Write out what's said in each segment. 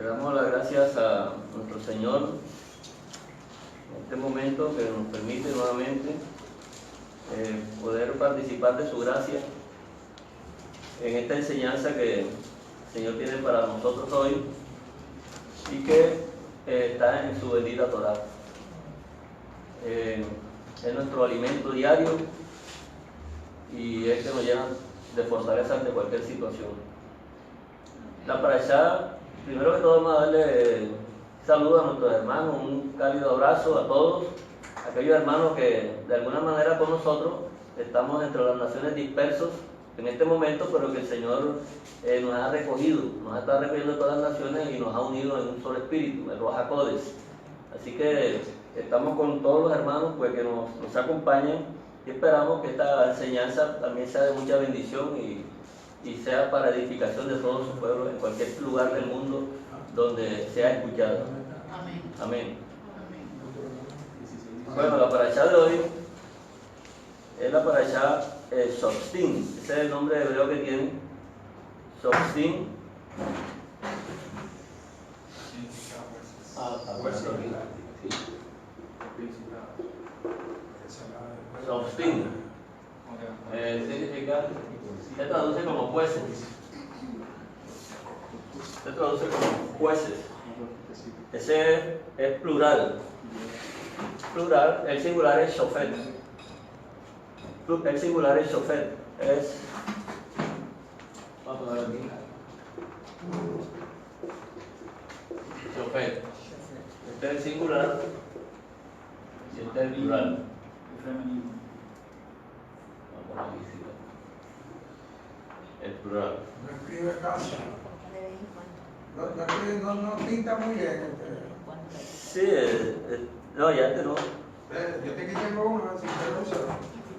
Le damos las gracias a nuestro Señor en este momento que nos permite nuevamente poder participar de su gracia en esta enseñanza que el Señor tiene para nosotros hoy y que está en su bendita Torá. Es nuestro alimento diario y es que nos llena de fortaleza ante cualquier situación. La parashá, primero que todo, vamos a darle saludo a nuestros hermanos, un cálido abrazo a todos aquellos hermanos que de alguna manera con nosotros estamos entre las naciones dispersos en este momento, pero que el Señor nos ha recogido, nos ha estado recogiendo de todas las naciones y nos ha unido en un solo espíritu, el Ruach HaKodesh. Así que estamos con todos los hermanos pues, que nos acompañan y esperamos que esta enseñanza también sea de mucha bendición y sea para edificación de todo su pueblo en cualquier lugar del mundo donde sea escuchado. Amén. Amén. Bueno, la parashá de hoy es la parashá Shoftim. Ese es el nombre hebreo que tiene. Shoftim. Shoftim. Significa, se traduce como jueces. Se traduce como jueces. Ese es plural. Plural, el singular es shofet. El singular es shofet. Es. Vamos a poner aquí. Shofet. Este es el singular y este es el plural. El plural. No escribe casi. No pinta muy bien. Sí, no, ya este no. Yo te quité con una, si te lo uso.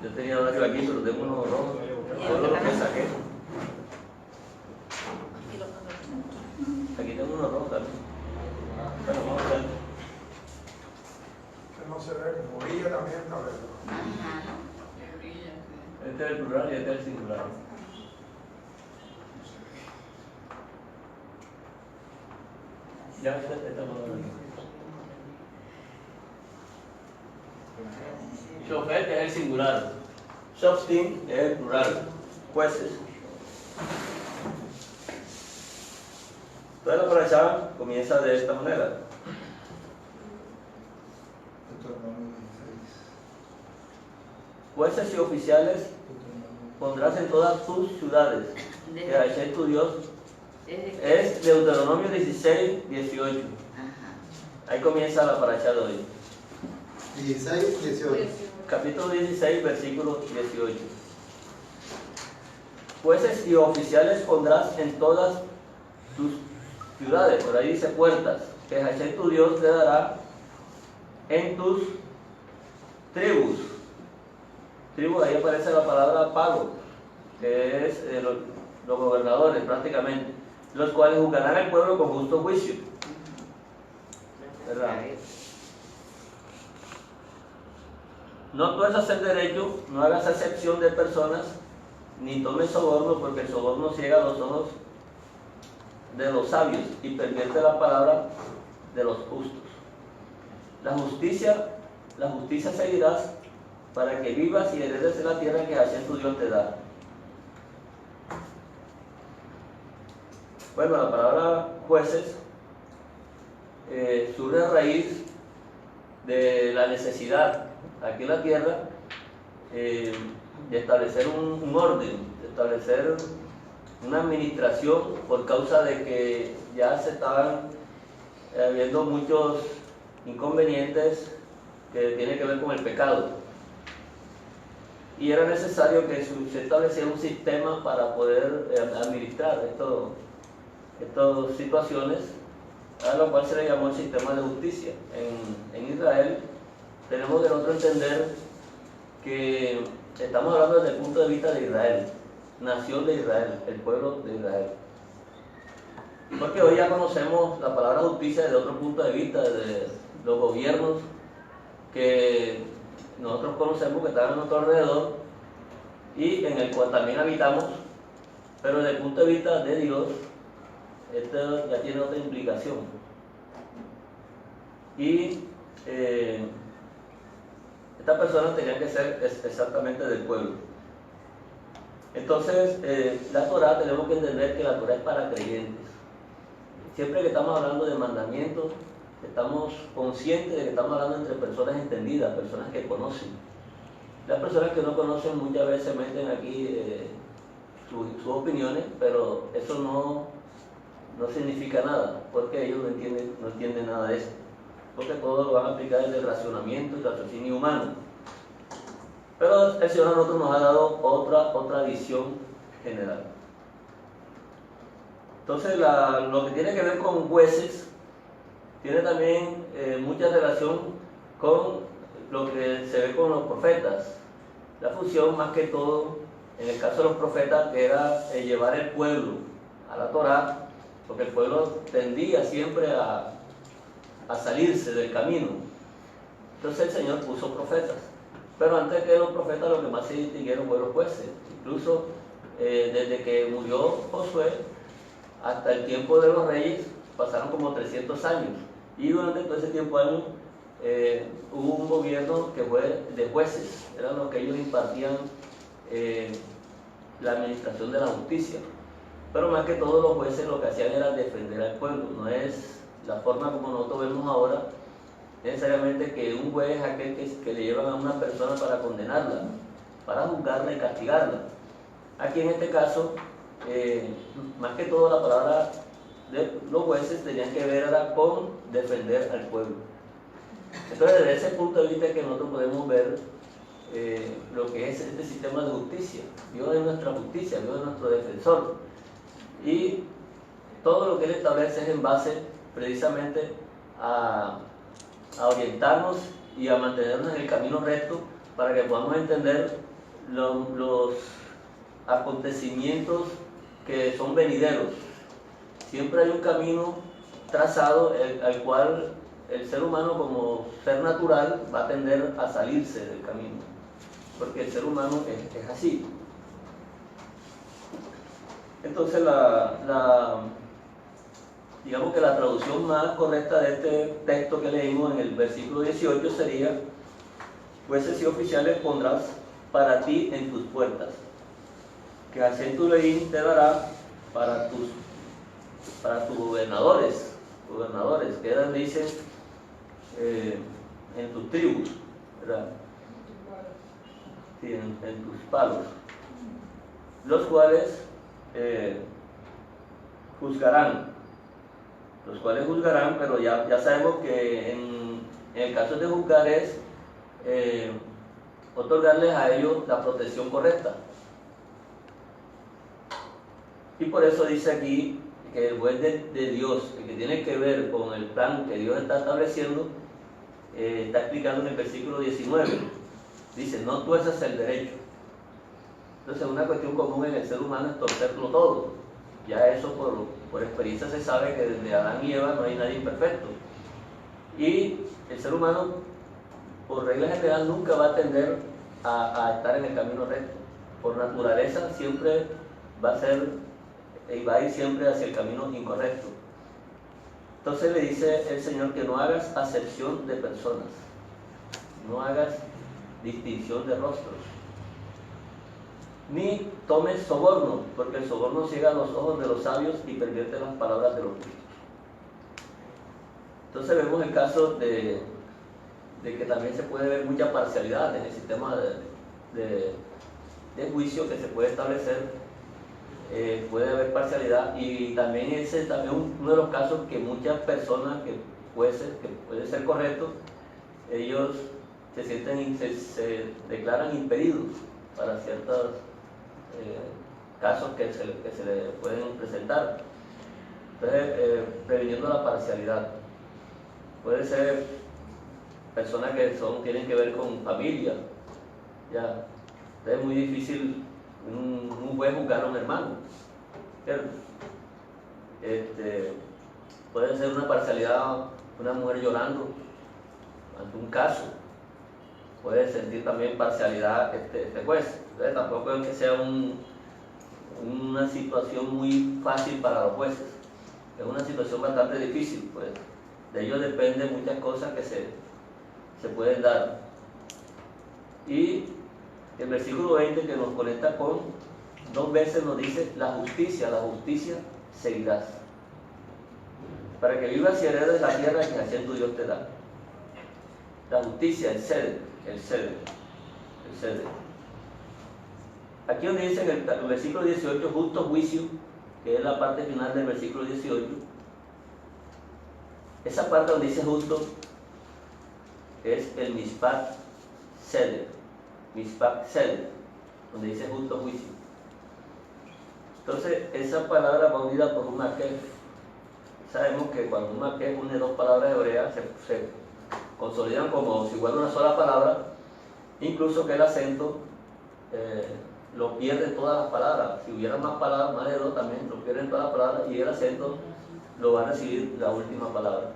Yo tenía varios aquí, pero tengo unos rojos. Todo lo que saqué. Aquí tengo unos rojos también. Bueno, vamos a ver. No se ve, como brilla también está bien. Este es el plural y este es el singular. Ya está palabra aquí. Shofet es el singular. Shoftim es el plural. Jueces. Toda la parashá comienza de esta manera. Jueces y oficiales pondrás en todas tus ciudades, que Hashem tu Dios es Deuteronomio 16, 18. Ahí comienza la parashá de hoy. 16, 18. Capítulo 16, versículo 18. Jueces y oficiales pondrás en todas tus ciudades, por ahí dice puertas, que Hashem tu Dios te dará en tus tribus. Tribus, ahí aparece la palabra pago, que es los gobernadores prácticamente, los cuales juzgarán al pueblo con justo juicio. ¿Verdad? No puedes hacer derecho, no hagas acepción de personas, ni tomes soborno, porque el soborno ciega los ojos de los sabios y pervierte la palabra de los justos. La justicia seguirás para que vivas y heredes de la tierra que Hashem tu Dios te da. Bueno, la palabra jueces surge a raíz de la necesidad aquí en la tierra de establecer un orden, de establecer una administración por causa de que ya se estaban habiendo muchos inconvenientes que tienen que ver con el pecado. Y era necesario que se estableciera un sistema para poder administrar estas situaciones, a lo cual se le llamó el sistema de justicia. En Israel tenemos que nosotros entender que estamos hablando desde el punto de vista de Israel, nación de Israel, el pueblo de Israel. Porque hoy ya conocemos la palabra justicia desde otro punto de vista, de los gobiernos que nosotros conocemos que están a nuestro alrededor y en el cual también habitamos, pero desde el punto de vista de Dios, esto ya tiene otra implicación. Y estas personas tenían que ser exactamente del pueblo. Entonces, la Torá, tenemos que entender que la Torá es para creyentes. Siempre que estamos hablando de mandamientos, estamos conscientes de que estamos hablando entre personas entendidas, personas que conocen. Las personas que no conocen muchas veces meten aquí sus opiniones, pero eso no significa nada, porque ellos no entienden nada de esto, porque todo lo van a aplicar desde el racionamiento y el raciocinio humano. Pero el Señor a nosotros nos ha dado otra visión general. Entonces, lo que tiene que ver con jueces tiene también mucha relación con lo que se ve con los profetas. La función, más que todo, en el caso de los profetas, era llevar el pueblo a la Torá, porque el pueblo tendía siempre a salirse del camino. Entonces el Señor puso profetas. Pero antes que los profetas, lo que más se distinguieron fueron los jueces. Incluso desde que murió Josué hasta el tiempo de los reyes, pasaron como 300 años. Y durante todo ese tiempo hubo un gobierno que fue de jueces, eran los que ellos impartían la administración de la justicia. Pero más que todo, los jueces lo que hacían era defender al pueblo. No es la forma como nosotros vemos ahora, necesariamente que un juez es aquel que le llevan a una persona para condenarla, para juzgarla y castigarla. Aquí en este caso, más que todo, la palabra de los jueces tenían que ver era con defender al pueblo. Entonces, desde ese punto de vista que nosotros podemos ver lo que es este sistema de justicia. Dios es nuestra justicia, Dios es nuestro defensor. Y todo lo que Él establece es en base precisamente a orientarnos y a mantenernos en el camino recto para que podamos entender los acontecimientos que son venideros. Siempre hay un camino trazado al cual el ser humano, como ser natural, va a tender a salirse del camino, porque el ser humano es así. Entonces digamos que la traducción más correcta de este texto que leímos en el versículo 18 sería: jueces y oficiales pondrás para ti en tus puertas, que acento ley te dará para tus gobernadores, que eran, dicen, en tus tribus, ¿verdad? Sí, en tus palos, los cuales juzgarán, pero ya sabemos que en el caso de juzgar es otorgarles a ellos la protección correcta. Y por eso dice aquí que el juez de Dios, el que tiene que ver con el plan que Dios está estableciendo, está explicando en el versículo 19. Dice: no tuerzas el derecho. Entonces, una cuestión común en el ser humano es torcerlo todo. Ya eso por experiencia se sabe que desde Adán y Eva no hay nadie perfecto. Y el ser humano, por regla general, nunca va a tender a estar en el camino recto. Por naturaleza siempre va a ir siempre hacia el camino incorrecto. Entonces le dice el Señor que no hagas acepción de personas, no hagas distinción de rostros, ni tomes soborno, porque el soborno ciega los ojos de los sabios y pervierte las palabras de los justos. Entonces vemos el caso de que también se puede ver mucha parcialidad en el sistema de juicio que se puede establecer. Puede haber parcialidad, y también ese es también uno de los casos que muchas personas, que puede ser correcto, ellos se declaran impedidos para ciertos casos que se le pueden presentar. Entonces, previniendo la parcialidad. Puede ser personas que tienen que ver con familia, ya. Entonces es muy difícil un juez juzgar a un hermano, ¿cierto? Puede ser una parcialidad, una mujer llorando ante un caso, puede sentir también parcialidad este juez. Entonces tampoco es que sea una situación muy fácil para los jueces. Es una situación bastante difícil, pues de ello dependen muchas cosas que se pueden dar. Y el versículo 20 que nos conecta con, dos veces nos dice la justicia seguirás. Para que vivas y heredes la tierra que haciendo Dios te da. La justicia, el ceder. Aquí donde dice en el versículo 18, justo juicio, que es la parte final del versículo 18, esa parte donde dice justo es el Mishpat Seder, donde dice justo juicio. Entonces, esa palabra va unida por un maquet. Sabemos que cuando un maquet une dos palabras hebreas, se consolidan como si fuera una sola palabra, incluso que el acento lo pierde todas las palabras. Si hubiera más palabras, más de dos también lo pierden todas las palabras, y el acento lo va a recibir la última palabra.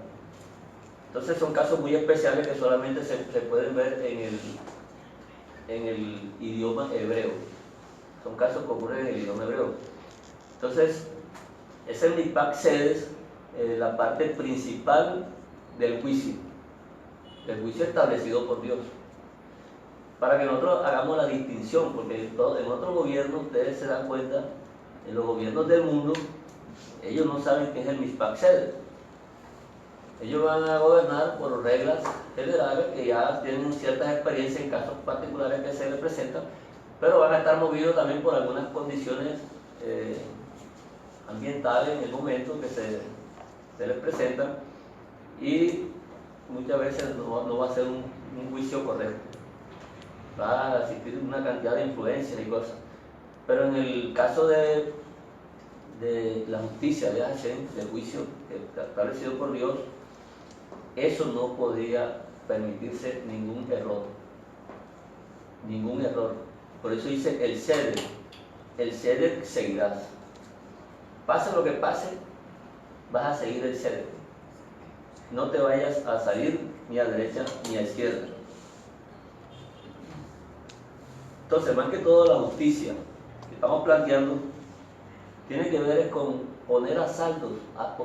Entonces son casos muy especiales que solamente se pueden ver en el idioma hebreo. Son casos que ocurren en el idioma hebreo. Entonces, ese es Mishpat Sedes, la parte principal del juicio establecido por Dios. Para que nosotros hagamos la distinción, porque en otros gobiernos, ustedes se dan cuenta, en los gobiernos del mundo, ellos no saben qué es el Mishpat Sedes. Ellos van a gobernar por reglas generales que ya tienen ciertas experiencias en casos particulares que se les presentan, pero van a estar movidos también por algunas condiciones ambientales en el momento que se les presentan, y muchas veces no va a ser un juicio correcto. Va a existir una cantidad de influencias y cosas. Pero en el caso de la justicia de Hashem, del juicio establecido por Dios, eso no podría permitirse ningún error. Ningún error. Por eso dice el ceder seguirás. Pase lo que pase, vas a seguir el ceder. No te vayas a salir ni a derecha ni a izquierda. Entonces, más que todo, la justicia que estamos planteando tiene que ver con poner a saldos,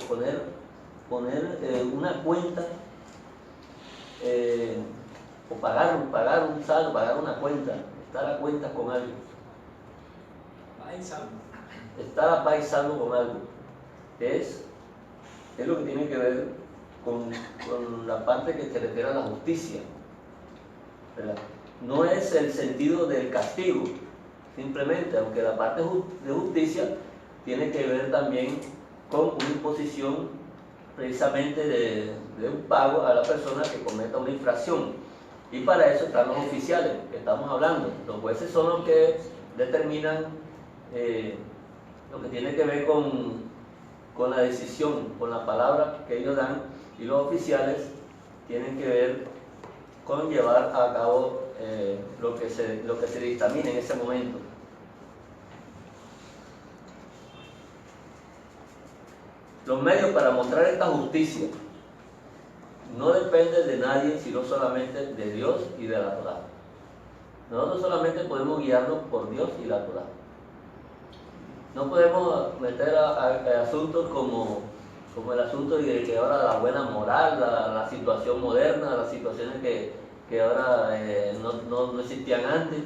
poner una cuenta, o pagar un saldo, pagar una cuenta, estar a cuenta con algo. Estar a paz y salvo con algo. Es lo que tiene que ver con la parte que se refiere a la justicia, ¿verdad? No es el sentido del castigo, simplemente, aunque la parte de justicia tiene que ver también con una imposición precisamente de un pago a la persona que cometa una infracción. Y para eso están los oficiales que estamos hablando. Los jueces son los que determinan lo que tiene que ver con la decisión, con la palabra que ellos dan, y los oficiales tienen que ver con llevar a cabo lo que se dictamina en ese momento. Los medios para mostrar esta justicia no dependen de nadie, sino solamente de Dios y de la Torá. Nosotros solamente podemos guiarnos por Dios y la Torá. No podemos meter a asuntos como el asunto de que ahora la buena moral, la situación moderna, las situaciones que ahora no existían antes.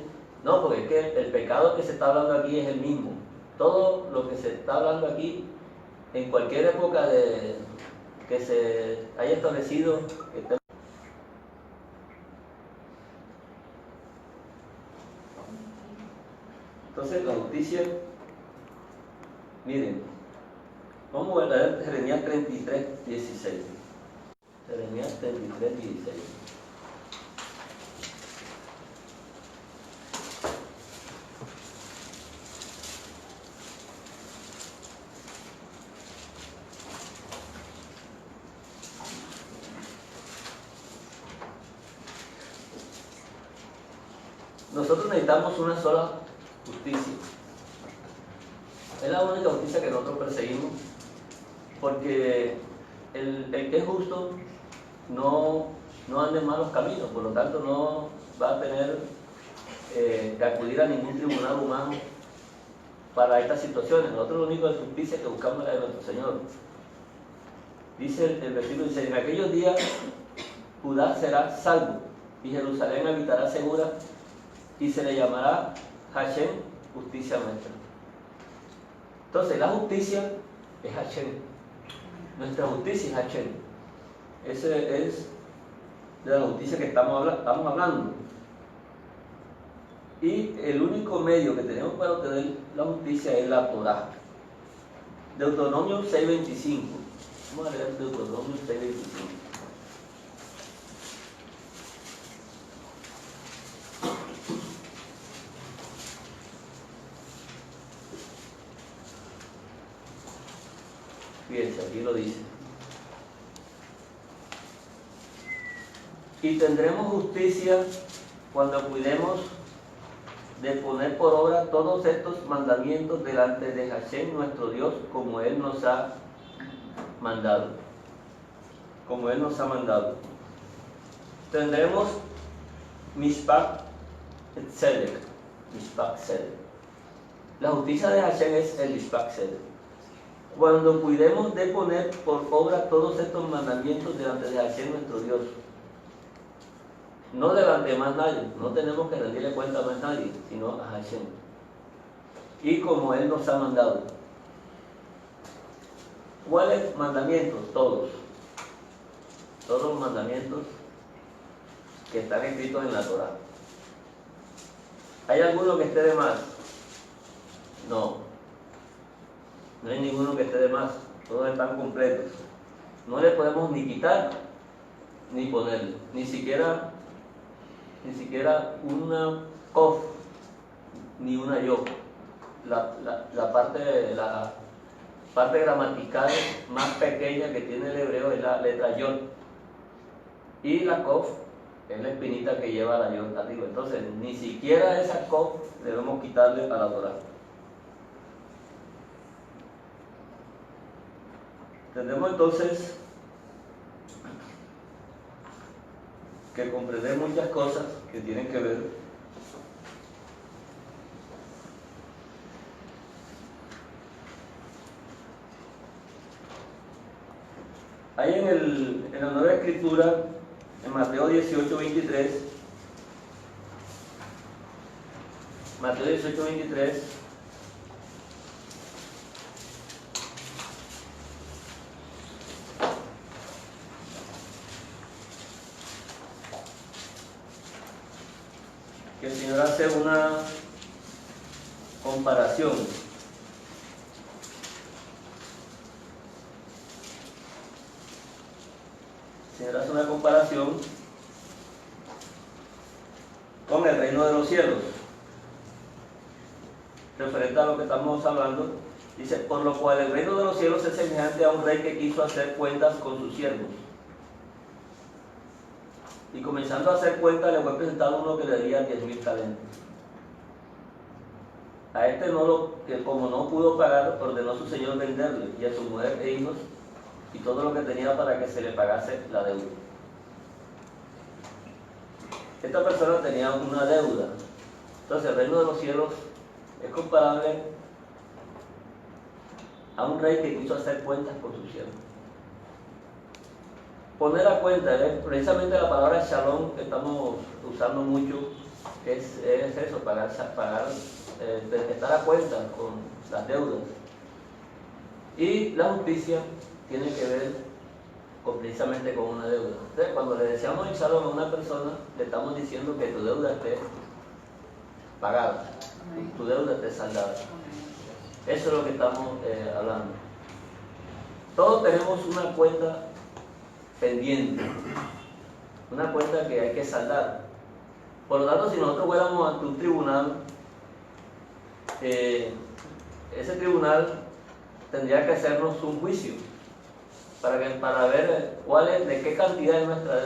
No, porque es que el pecado que se está hablando aquí es el mismo. Todo lo que se está hablando aquí, en cualquier época que se haya establecido, entonces la justicia, miren, vamos a ver Jeremías 33:16. Jeremías 33:16. Nosotros necesitamos una sola justicia. Es la única justicia que nosotros perseguimos, porque el que es justo no anda en malos caminos, por lo tanto no va a tener que acudir a ningún tribunal humano para estas situaciones. Nosotros lo único de justicia que buscamos es la de nuestro Señor. Dice el versículo 16, en aquellos días Judá será salvo y Jerusalén habitará segura y se le llamará Hashem, justicia nuestra. Entonces la justicia es Hashem, nuestra justicia es Hashem. Ese es de la justicia que estamos hablando. Y el único medio que tenemos para obtener la justicia es la Torá. Deuteronomio 6:25. Vamos a leer Deuteronomio 6:25. Fíjense, aquí lo dice. Y tendremos justicia cuando cuidemos de poner por obra todos estos mandamientos delante de Hashem nuestro Dios, como Él nos ha mandado. Como Él nos ha mandado. Tendremos Mishpat Tzedek. Mishpat Tzedek. La justicia de Hashem es el Mishpat Tzedek. Cuando cuidemos de poner por obra todos estos mandamientos delante de Hashem nuestro Dios. No delante de más nadie, no tenemos que rendirle cuenta a más nadie, sino a Hashem. Y como Él nos ha mandado. ¿Cuáles mandamientos? Todos. Todos los mandamientos que están escritos en la Torá. ¿Hay alguno que esté de más? No. No hay ninguno que esté de más. Todos están completos. No le podemos ni quitar ni ponerle. Ni siquiera una kof ni una yo. La parte gramatical más pequeña que tiene el hebreo es la letra yod. Y la kof es la espinita que lleva la yod arriba. Entonces, ni siquiera esa kof debemos quitarle a la Torá. Tendremos entonces que comprender muchas cosas que tienen que ver hay en la Nueva Escritura, en Mateo 18:23, Mateo 18:23, que el Señor hace una comparación. El Señor hace una comparación con el reino de los cielos. Referente a lo que estamos hablando, dice, por lo cual el reino de los cielos es semejante a un rey que quiso hacer cuentas con sus siervos. Y comenzando a hacer cuentas, le fue presentado uno que le debía 10,000 talentos. A este que como no pudo pagar, ordenó a su señor venderle, y a su mujer e hijos, y todo lo que tenía para que se le pagase la deuda. Esta persona tenía una deuda. Entonces el reino de los cielos es comparable a un rey que quiso hacer cuentas con su siervo. Poner a cuenta, precisamente la palabra shalom que estamos usando mucho, es eso, estar a cuenta con las deudas. Y la justicia tiene que ver precisamente con una deuda. Entonces, cuando le deseamos shalom a una persona, le estamos diciendo que tu deuda esté pagada, tu deuda esté saldada. Eso es lo que estamos hablando. Todos tenemos una cuenta pendiente, una cuenta que hay que saldar. Por lo tanto, si nosotros fuéramos ante un tribunal, ese tribunal tendría que hacernos un juicio para ver de qué cantidad es nuestra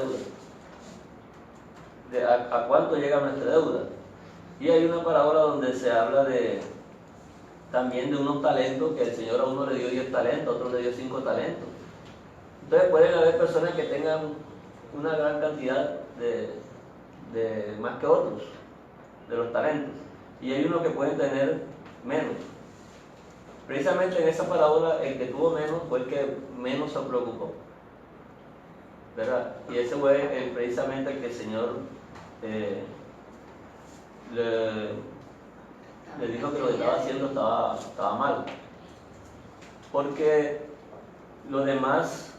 deuda, a cuánto llega nuestra deuda. Y hay una parábola donde se habla también de unos talentos, que el Señor a uno le dio 10 talentos, a otro le dio 5 talentos. Entonces pueden haber personas que tengan una gran cantidad de más que otros, de los talentos. Y hay unos que pueden tener menos. precisamente en esa parábola el que tuvo menos fue el que menos se preocupó, ¿verdad? Y ese fue precisamente el que el Señor le dijo que lo que estaba haciendo estaba mal, porque los demás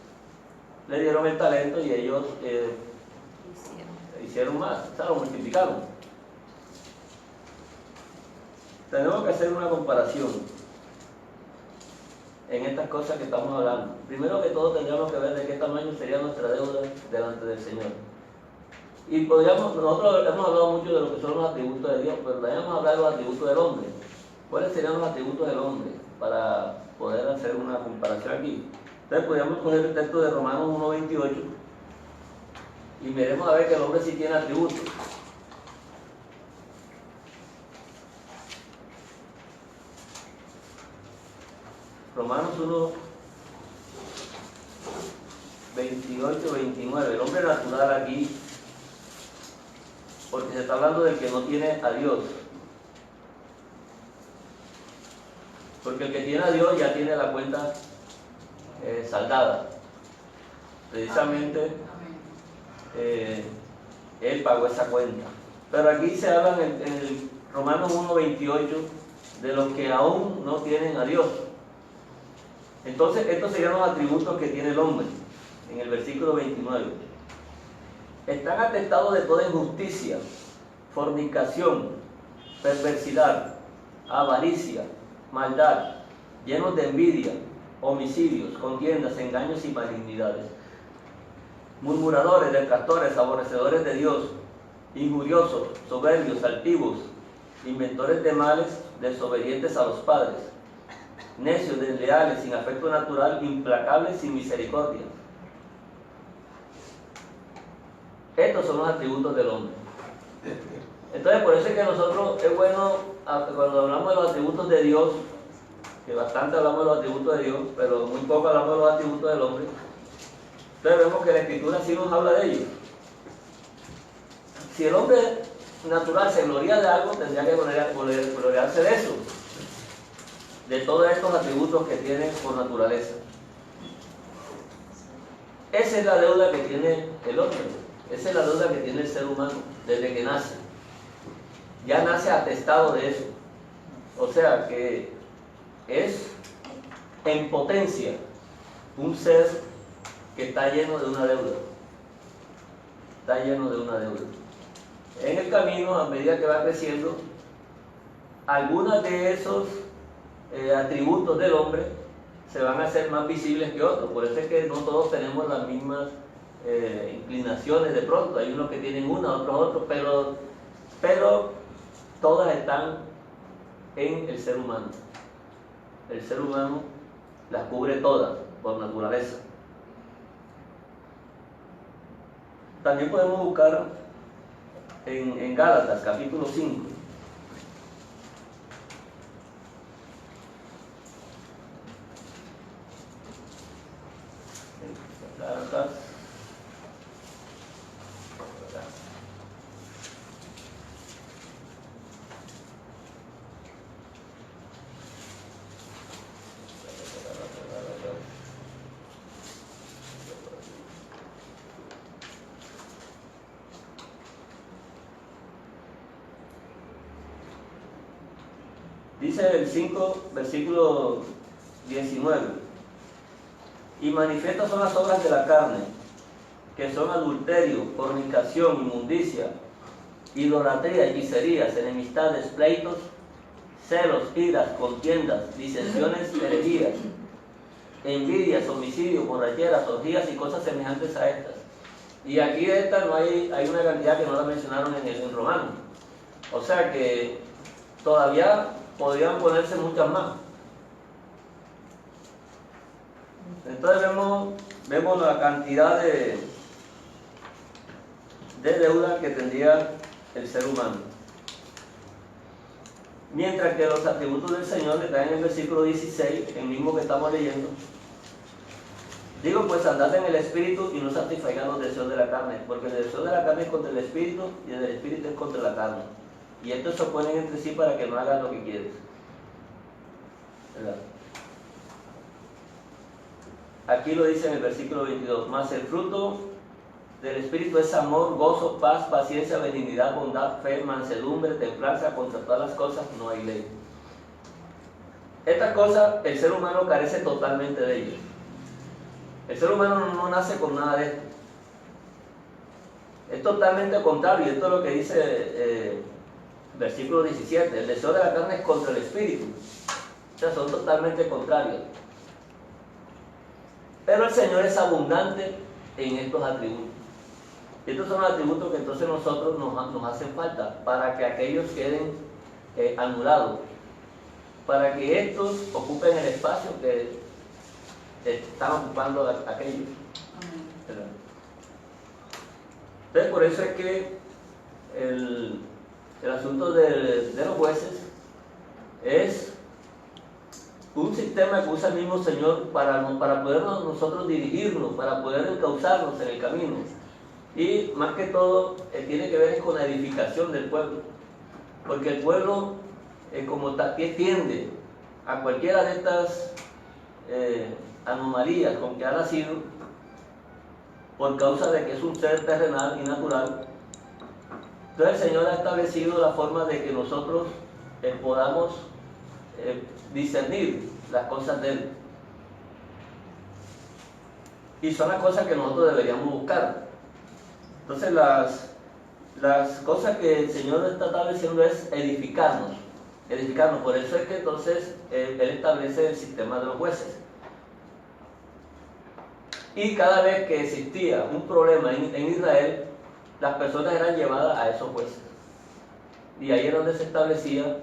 le dieron el talento y ellos hicieron más, o sea, lo multiplicaron. Tenemos que hacer una comparación en estas cosas que estamos hablando. Primero que todo tendríamos que ver de qué tamaño sería nuestra deuda delante del Señor. Y nosotros hemos hablado mucho de lo que son los atributos de Dios, pero también hemos hablado de los atributos del hombre. ¿Cuáles serían los atributos del hombre? Para poder hacer una comparación aquí. Entonces podríamos coger el texto de Romanos 1:28 y veremos a ver que el hombre sí tiene atributos. Romanos 1:28-29. El hombre natural aquí, porque se está hablando del que no tiene a Dios. Porque el que tiene a Dios ya tiene la cuenta saldada. Precisamente Él pagó esa cuenta. Pero aquí se habla en el Romanos 1:28 de los que aún no tienen a Dios. Entonces estos serían los atributos que tiene el hombre en el versículo 29. Están atestados de toda injusticia, fornicación, perversidad, avaricia, maldad, llenos de envidia, homicidios, contiendas, engaños y malignidades, murmuradores, detractores, aborrecedores de Dios, injuriosos, soberbios, altivos, inventores de males, desobedientes a los padres, necios, desleales, sin afecto natural, implacables, sin misericordia. Estos son los atributos del hombre. Entonces, por eso es que nosotros es bueno, cuando hablamos de los atributos de Dios, que bastante hablamos de los atributos de Dios, pero muy poco hablamos de los atributos del hombre. Entonces vemos que la Escritura sí nos habla de ellos. Si el hombre natural se gloria de algo, tendría que gloriarse de eso, de todos estos atributos que tiene por naturaleza. Esa es la deuda que tiene el hombre, esa es la deuda que tiene el ser humano desde que nace. Ya nace atestado de eso. O sea que es en potencia un ser que está lleno de una deuda. Está lleno de una deuda. En el camino, a medida que va creciendo, algunos de esos atributos del hombre se van a hacer más visibles que otros. Por eso es que no todos tenemos las mismas inclinaciones de pronto. Hay unos que tienen una, otros, pero todas están en el ser humano. El ser humano las cubre todas por naturaleza. También podemos buscar en Gálatas capítulo 5. Gálatas. Dice el 5, versículo 19: y manifiestas son las obras de la carne, que son adulterio, fornicación, inmundicia, idolatría, hechicerías, enemistades, pleitos, celos, iras, contiendas, disensiones, herejías, envidias, homicidios, borracheras, orgías y cosas semejantes a estas. Y aquí de estas no hay una cantidad que no la mencionaron en Romanos. O sea que todavía podrían ponerse muchas más. Entonces vemos la cantidad de deuda que tendría el ser humano. Mientras que los atributos del Señor le traen en el versículo 16, el mismo que estamos leyendo. Digo, pues andad en el Espíritu y no satisfagan los deseos de la carne, porque el deseo de la carne es contra el Espíritu y el del Espíritu es contra la carne. Y estos se oponen entre sí para que no hagas lo que quieres, ¿verdad? aquí lo dice en el versículo 22, mas el fruto del Espíritu es amor, gozo, paz, paciencia, benignidad, bondad, fe, mansedumbre, templanza. Contra todas las cosas no hay ley. Estas cosas el ser humano carece totalmente de ellas. El ser humano no nace con nada de esto. Es totalmente contrario, y esto es lo que dice versículo 17, el deseo de la carne es contra el espíritu. O sea, son totalmente contrarios. Pero el Señor es abundante en estos atributos. Y estos son los atributos que entonces nosotros nos hacen falta para que aquellos queden anulados, para que estos ocupen el espacio que están ocupando aquellos. ¿Verdad? Entonces, por eso es que el asunto de los jueces es un sistema que usa el mismo Señor para poder nosotros dirigirnos, para poder encauzarnos en el camino. Y más que todo tiene que ver con la edificación del pueblo, porque el pueblo como tiende a cualquiera de estas anomalías con que ha nacido, por causa de que es un ser terrenal y natural. Entonces el Señor ha establecido la forma de que nosotros podamos discernir las cosas de Él, y son las cosas que nosotros deberíamos buscar. Entonces las cosas que el Señor está estableciendo es edificarnos. Por eso es que entonces Él establece el sistema de los jueces. Y cada vez que existía un problema en Israel, las personas eran llevadas a esos jueces. Y ahí es donde se establecía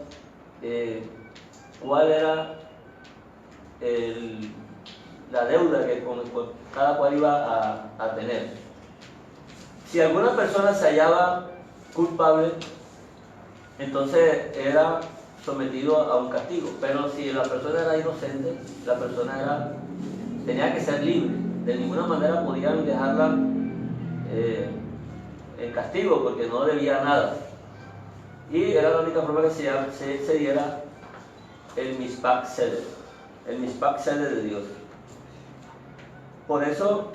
cuál era la deuda que cada cual iba a tener. Si alguna persona se hallaba culpable, entonces era sometido a un castigo. Pero si la persona era inocente, la persona tenía que ser libre. De ninguna manera podían dejarla en castigo, porque no debía nada. Y era la única forma que se diera el Mishpat Seder, de Dios. Por eso,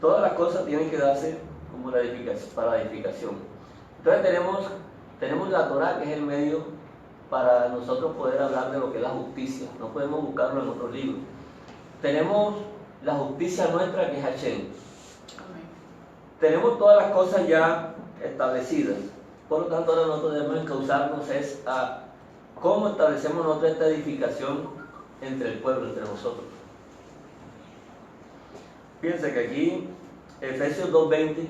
todas las cosas tienen que darse como para la edificación. Entonces tenemos la Torah, que es el medio para nosotros poder hablar de lo que es la justicia. No podemos buscarlo en otros libros. Tenemos la justicia nuestra, que es Hashem. Tenemos todas las cosas ya establecidas. Por lo tanto, ahora nosotros debemos encauzarnos a cómo establecemos nosotros esta edificación entre el pueblo, entre nosotros. Fíjense que aquí, Efesios 2:20,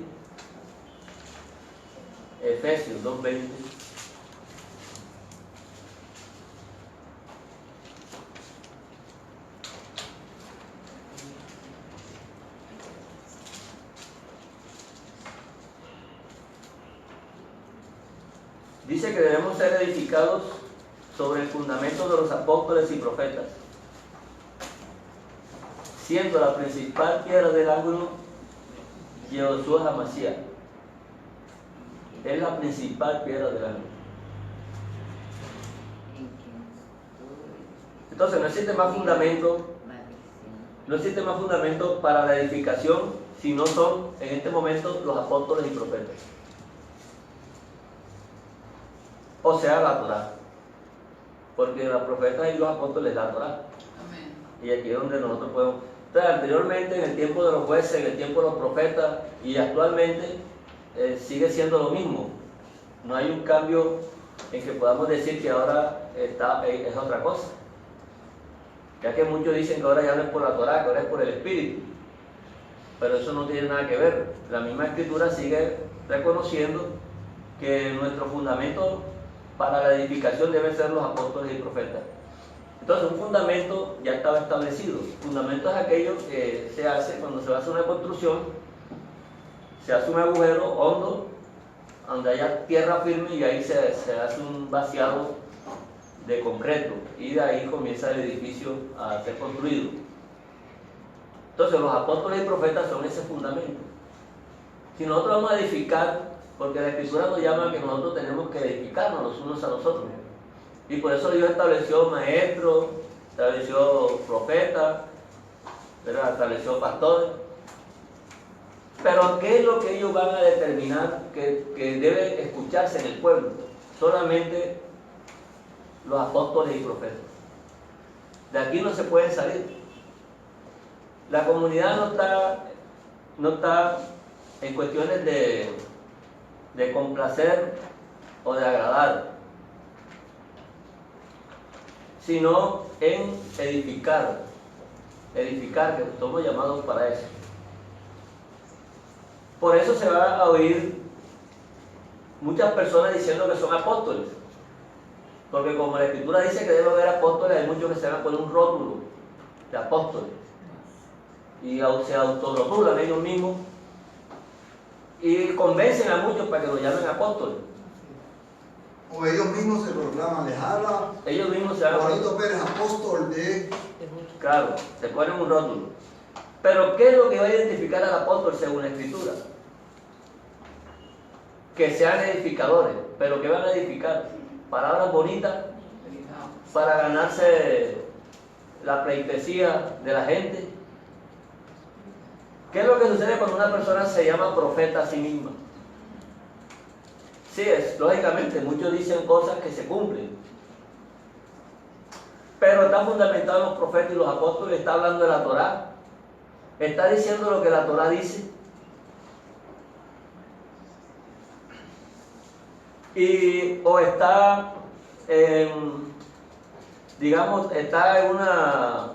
dice que debemos ser edificados sobre el fundamento de los apóstoles y profetas, siendo la principal piedra del ángulo Yehoshua HaMashiach. Es la principal piedra del ángulo. Entonces no existe más fundamento para la edificación si no son en este momento los apóstoles y profetas, o sea, la Torah, porque los profetas y los apóstoles la Torah. Amén. Y aquí es donde nosotros podemos. Entonces, anteriormente, en el tiempo de los jueces, en el tiempo de los profetas, y actualmente sigue siendo lo mismo. No hay un cambio en que podamos decir que ahora es otra cosa. Ya que muchos dicen que ahora ya no es por la Torah, que ahora es por el Espíritu. Pero eso no tiene nada que ver. La misma Escritura sigue reconociendo que nuestro fundamento para la edificación deben ser los apóstoles y profetas. Entonces, un fundamento ya estaba establecido. Fundamento es aquello que se hace cuando se va a hacer una construcción. Se hace un agujero hondo donde haya tierra firme, y ahí se hace un vaciado de concreto, y de ahí comienza el edificio a ser construido. Entonces, los apóstoles y profetas son ese fundamento. Si nosotros vamos a edificar, porque la Escritura nos llama a que nosotros tenemos que edificarnos los unos a los otros, y por eso Dios estableció maestros, estableció profetas, ¿verdad? Estableció pastores. Pero ¿qué es lo que ellos van a determinar que debe escucharse en el pueblo? Solamente los apóstoles y profetas. De aquí no se puede salir. La comunidad no está en cuestiones de complacer o de agradar, sino en edificar, que somos llamados para eso. Por eso se va a oír muchas personas diciendo que son apóstoles, porque como la Escritura dice que debe haber apóstoles, hay muchos que se van a poner un rótulo de apóstoles y se autorrotulan ellos mismos y convencen a muchos para que lo llamen apóstoles. O ellos mismos se proclaman, les habla. Ellos mismos se van a Juanito Pérez, apóstol de. Claro, se ponen un rótulo. Pero ¿qué es lo que va a identificar al apóstol según la Escritura? Que sean edificadores. ¿Pero qué van a edificar? Palabras bonitas para ganarse la pleitesía de la gente. ¿Qué es lo que sucede cuando una persona se llama profeta a sí misma? Sí, lógicamente, muchos dicen cosas que se cumplen. Pero está fundamentado en los profetas y los apóstoles, está hablando de la Torá. Está diciendo lo que la Torá dice. O está está en una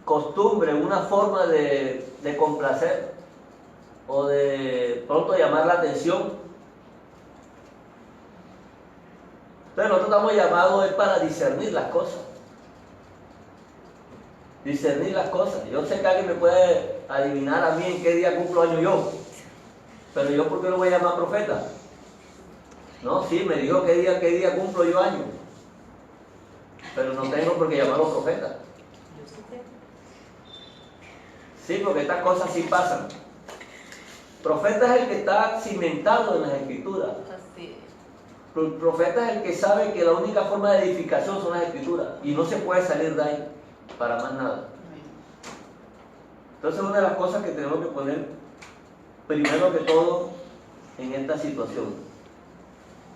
costumbre, una forma de complacer o de pronto llamar la atención. Entonces nosotros estamos llamados para discernir las cosas. Discernir las cosas. Yo sé que alguien me puede adivinar a mí en qué día cumplo año yo, pero yo ¿por qué lo voy a llamar profeta? No, sí, me dijo qué día cumplo yo año, pero no tengo por qué llamarlo profeta. Sí, porque estas cosas sí pasan. Profeta es el que está cimentado en las Escrituras. El profeta es el que sabe que la única forma de edificación son las Escrituras y no se puede salir de ahí para más nada. Entonces, una de las cosas que tenemos que poner primero que todo en esta situación,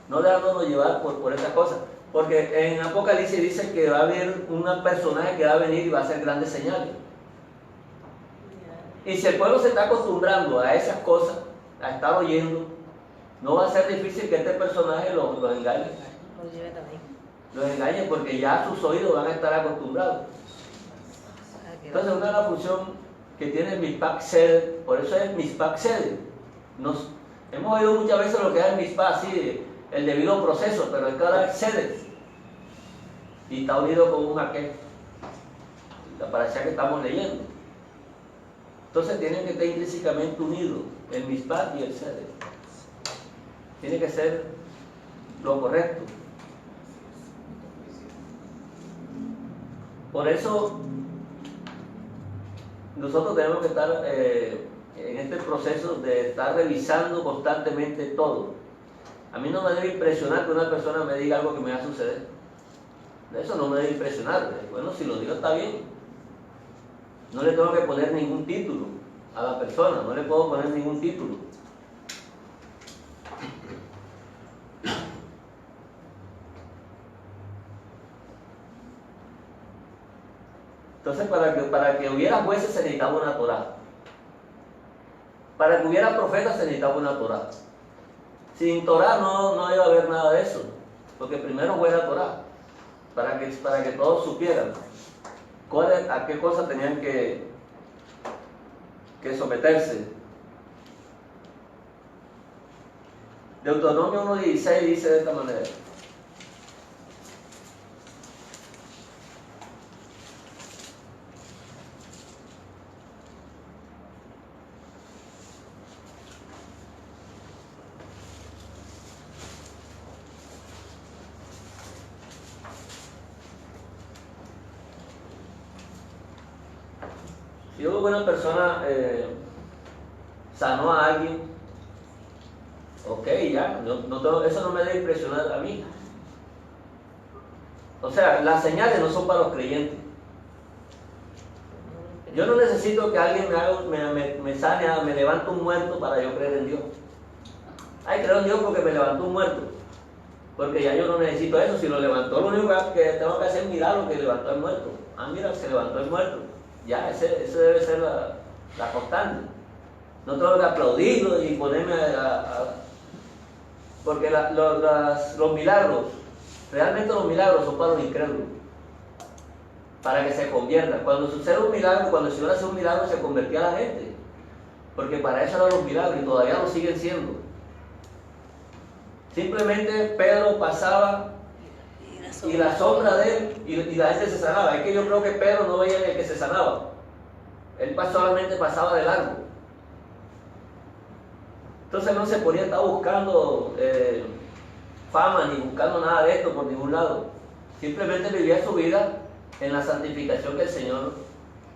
no dejándonos llevar por estas cosas, porque en Apocalipsis dice que va a haber un personaje que va a venir y va a hacer grandes señales. Y si el pueblo se está acostumbrando a esas cosas, a estar oyendo, no va a ser difícil que este personaje los engañe. Los engañe porque ya sus oídos van a estar acostumbrados. Entonces, una de las funciones que tiene Mishpat Seder, por eso es Mishpat Seder. Hemos oído muchas veces lo que es el Mishpat, así, el debido proceso, pero es que ahora es Seder. Y está unido con un aquel. La parasha que estamos leyendo. Entonces tienen que estar intrínsecamente unidos, el Mishpat y el Seder. Tiene que ser lo correcto. Por eso nosotros tenemos que estar en este proceso de estar revisando constantemente todo. A mí no me debe impresionar que una persona me diga algo que me va a suceder. Eso no me debe impresionar. Bueno, si lo digo está bien. No le tengo que poner ningún título a la persona, no le puedo poner ningún título. Entonces, para que hubiera jueces se necesitaba una Torá. Para que hubiera profetas se necesitaba una Torá. Sin Torá no iba a haber nada de eso, porque primero fue la Torá, para que todos supieran a qué cosas tenían que someterse. Deuteronomio 1:16 dice de esta manera: si una buena persona sanó a alguien, ok, ya, eso no me debe impresionar a mí. O sea, las señales no son para los creyentes. Yo no necesito que alguien me sane, me levante un muerto para yo creer en Dios. Ay, creo en Dios porque me levantó un muerto. Porque ya yo no necesito eso. Si lo levantó, lo único que tengo que hacer es mirar lo que levantó el muerto. Ah, mira, se levantó el muerto. Ya, ese debe ser la constante. No tengo que aplaudirlo y ponerme porque los milagros, realmente los milagros son para los incrédulos, para que se conviertan. Cuando sucede un milagro, cuando el Señor hace un milagro, se convertía a la gente, porque para eso eran los milagros y todavía lo siguen siendo. Simplemente Pedro pasaba y la sombra de él y la gente se sanaba. Es que yo creo que Pedro no veía el que se sanaba, él solamente pasaba de largo. Entonces no se podía estar buscando fama ni buscando nada de esto por ningún lado. Simplemente vivía su vida en la santificación que el Señor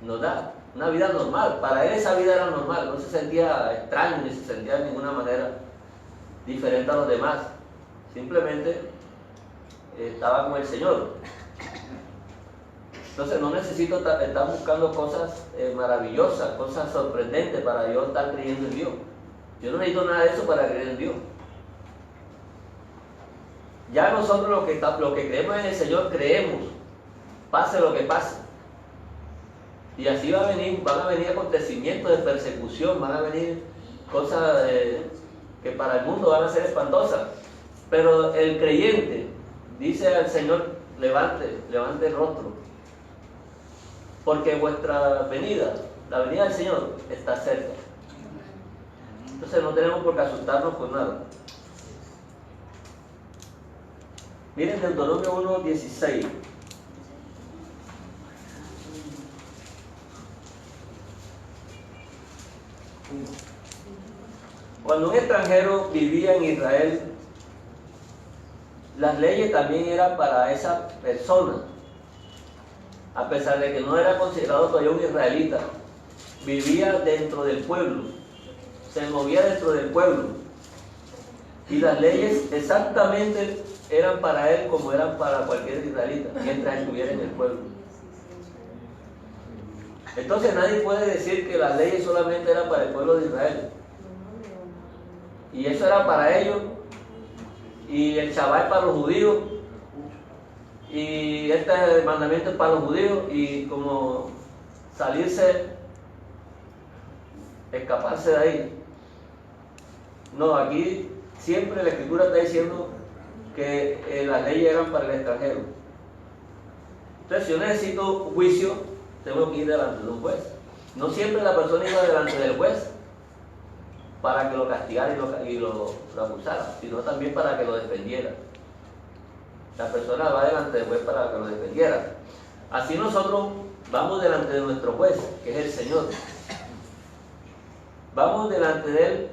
nos da. Una vida normal. Para él esa vida era normal. No se sentía extraño ni se sentía de ninguna manera diferente a los demás. Simplemente estaba con el Señor. Entonces no necesito estar buscando cosas maravillosas, cosas sorprendentes para yo estar creyendo en Dios. Yo no necesito nada de eso para creer en Dios. Ya nosotros lo que creemos en el Señor, creemos, pase lo que pase. Y así van a venir acontecimientos de persecución, van a venir cosas que para el mundo van a ser espantosas. Pero el creyente dice al Señor, levante el rostro, porque vuestra venida, la venida del Señor, está cerca. Entonces no tenemos por qué asustarnos por nada. Miren Deuteronomio 1:16. Cuando un extranjero vivía en Israel, las leyes también eran para esa persona. A pesar de que no era considerado todavía un israelita, vivía dentro del pueblo. Se movía dentro del pueblo y las leyes exactamente eran para él como eran para cualquier israelita mientras estuviera en el pueblo. Entonces nadie puede decir que las leyes solamente eran para el pueblo de Israel y eso era para ellos y el Shabbat para los judíos y este mandamiento es para los judíos y como escaparse de ahí. No, aquí siempre la Escritura está diciendo que las leyes eran para el extranjero. Entonces, si yo necesito juicio, tengo que ir delante de un juez. No siempre la persona iba delante del juez para que lo castigara y lo acusara, sino también para que lo defendiera. La persona va delante del juez para que lo defendiera. Así nosotros vamos delante de nuestro juez, que es el Señor. Vamos delante de Él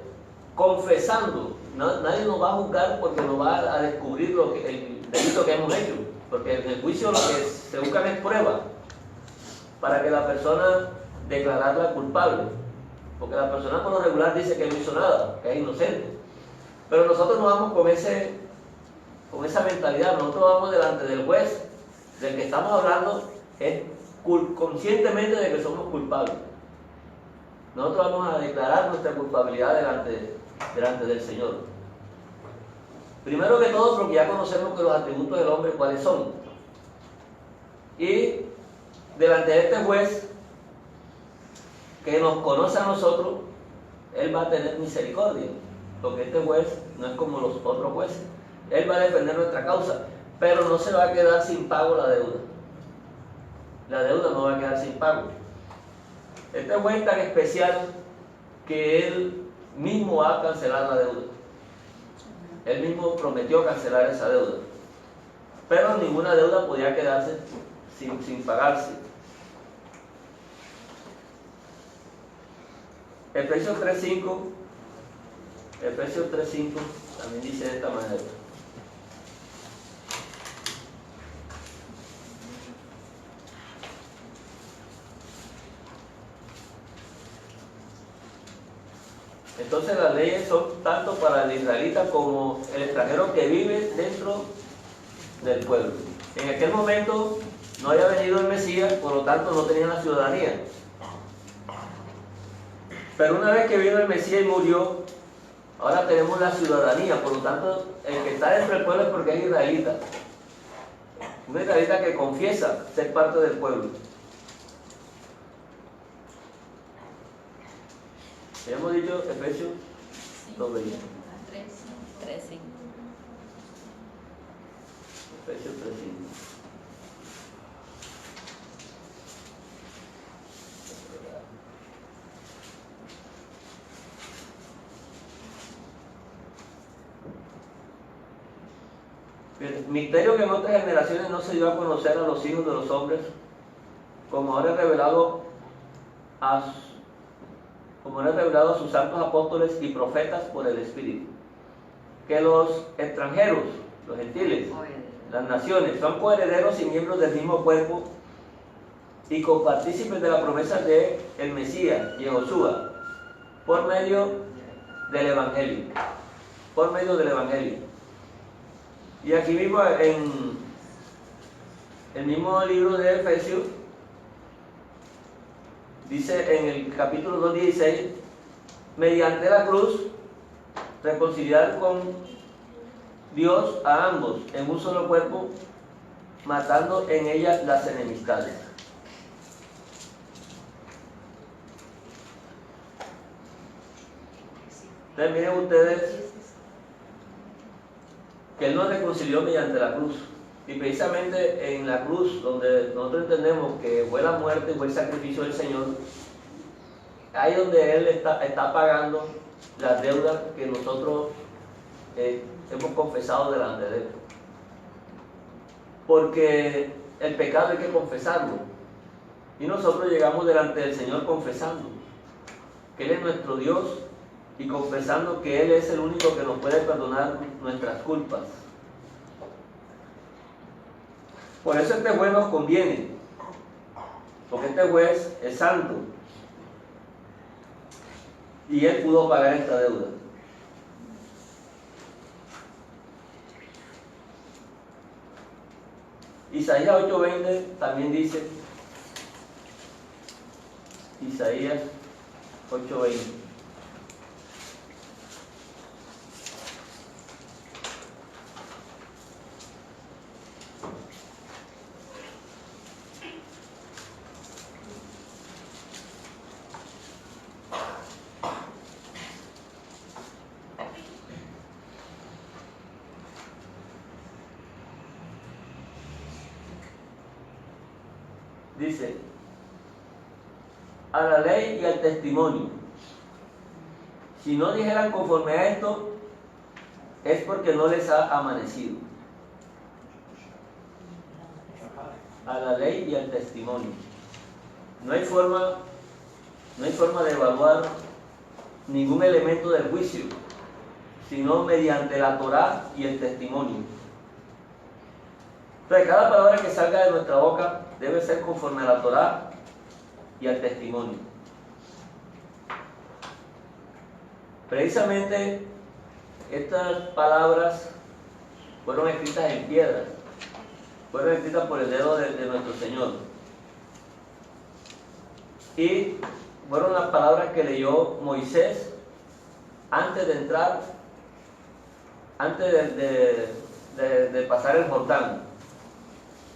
confesando. Nadie nos va a juzgar porque nos va a descubrir el delito que hemos hecho, porque en el juicio lo que se buscan es pruebas para que la persona declararla culpable, porque la persona por lo regular dice que no hizo nada, que es inocente, pero nosotros no vamos con esa mentalidad. Nosotros vamos delante del juez del que estamos hablando conscientemente de que somos culpables. Nosotros vamos a declarar nuestra culpabilidad delante del Señor. Primero que todo, porque ya conocemos que los atributos del hombre cuáles son. Y delante de este juez, que nos conoce a nosotros, Él va a tener misericordia. Porque este juez no es como los otros jueces. Él va a defender nuestra causa, pero no se va a quedar sin pago la deuda. La deuda no va a quedar sin pago. Este juez es tan especial que Él mismo va a cancelar la deuda. Él mismo prometió cancelar esa deuda. Pero ninguna deuda podía quedarse sin pagarse. Efesios 3:5 también dice de esta manera. Entonces las leyes son tanto para el israelita como el extranjero que vive dentro del pueblo. En aquel momento no había venido el Mesías, por lo tanto no tenían la ciudadanía. Pero una vez que vino el Mesías y murió, ahora tenemos la ciudadanía. Por lo tanto, el que está dentro del pueblo es porque es israelita. Un israelita que confiesa ser parte del pueblo. Hemos dicho Efesios 2:20. 13. Efesios 3:5. Misterio que en otras generaciones no se dio a conocer a los hijos de los hombres, como ahora es revelado a sus santos apóstoles y profetas por el Espíritu, que los extranjeros, los gentiles, las naciones, son coherederos y miembros del mismo cuerpo y copartícipes de la promesa de el Mesías, Yehoshua, por medio del Evangelio. Por medio del Evangelio. Y aquí mismo en el mismo libro de Efesios, dice en el capítulo 2:16, mediante la cruz, reconciliar con Dios a ambos en un solo cuerpo, matando en ella las enemistades. Entonces miren ustedes que Él nos reconcilió mediante la cruz. Y precisamente en la cruz, donde nosotros entendemos que fue la muerte, fue el sacrificio del Señor, ahí donde Él está pagando las deudas que nosotros hemos confesado delante de Él. Porque el pecado hay que confesarlo. Y nosotros llegamos delante del Señor confesando que Él es nuestro Dios y confesando que Él es el único que nos puede perdonar nuestras culpas. Por eso este juez nos conviene, porque este juez es santo y Él pudo pagar esta deuda. Isaías 8:20 también dice, Isaías 8:20. Dice, a la ley y al testimonio. Si no dijeran conforme a esto, es porque no les ha amanecido. A la ley y al testimonio. No hay forma de evaluar ningún elemento del juicio, sino mediante la Torá y el testimonio. Entonces, cada palabra que salga de nuestra boca debe ser conforme a la Torá y al testimonio. Precisamente estas palabras fueron escritas en piedra, fueron escritas por el dedo de nuestro Señor. Y fueron las palabras que leyó Moisés antes de entrar, antes de pasar el Jordán,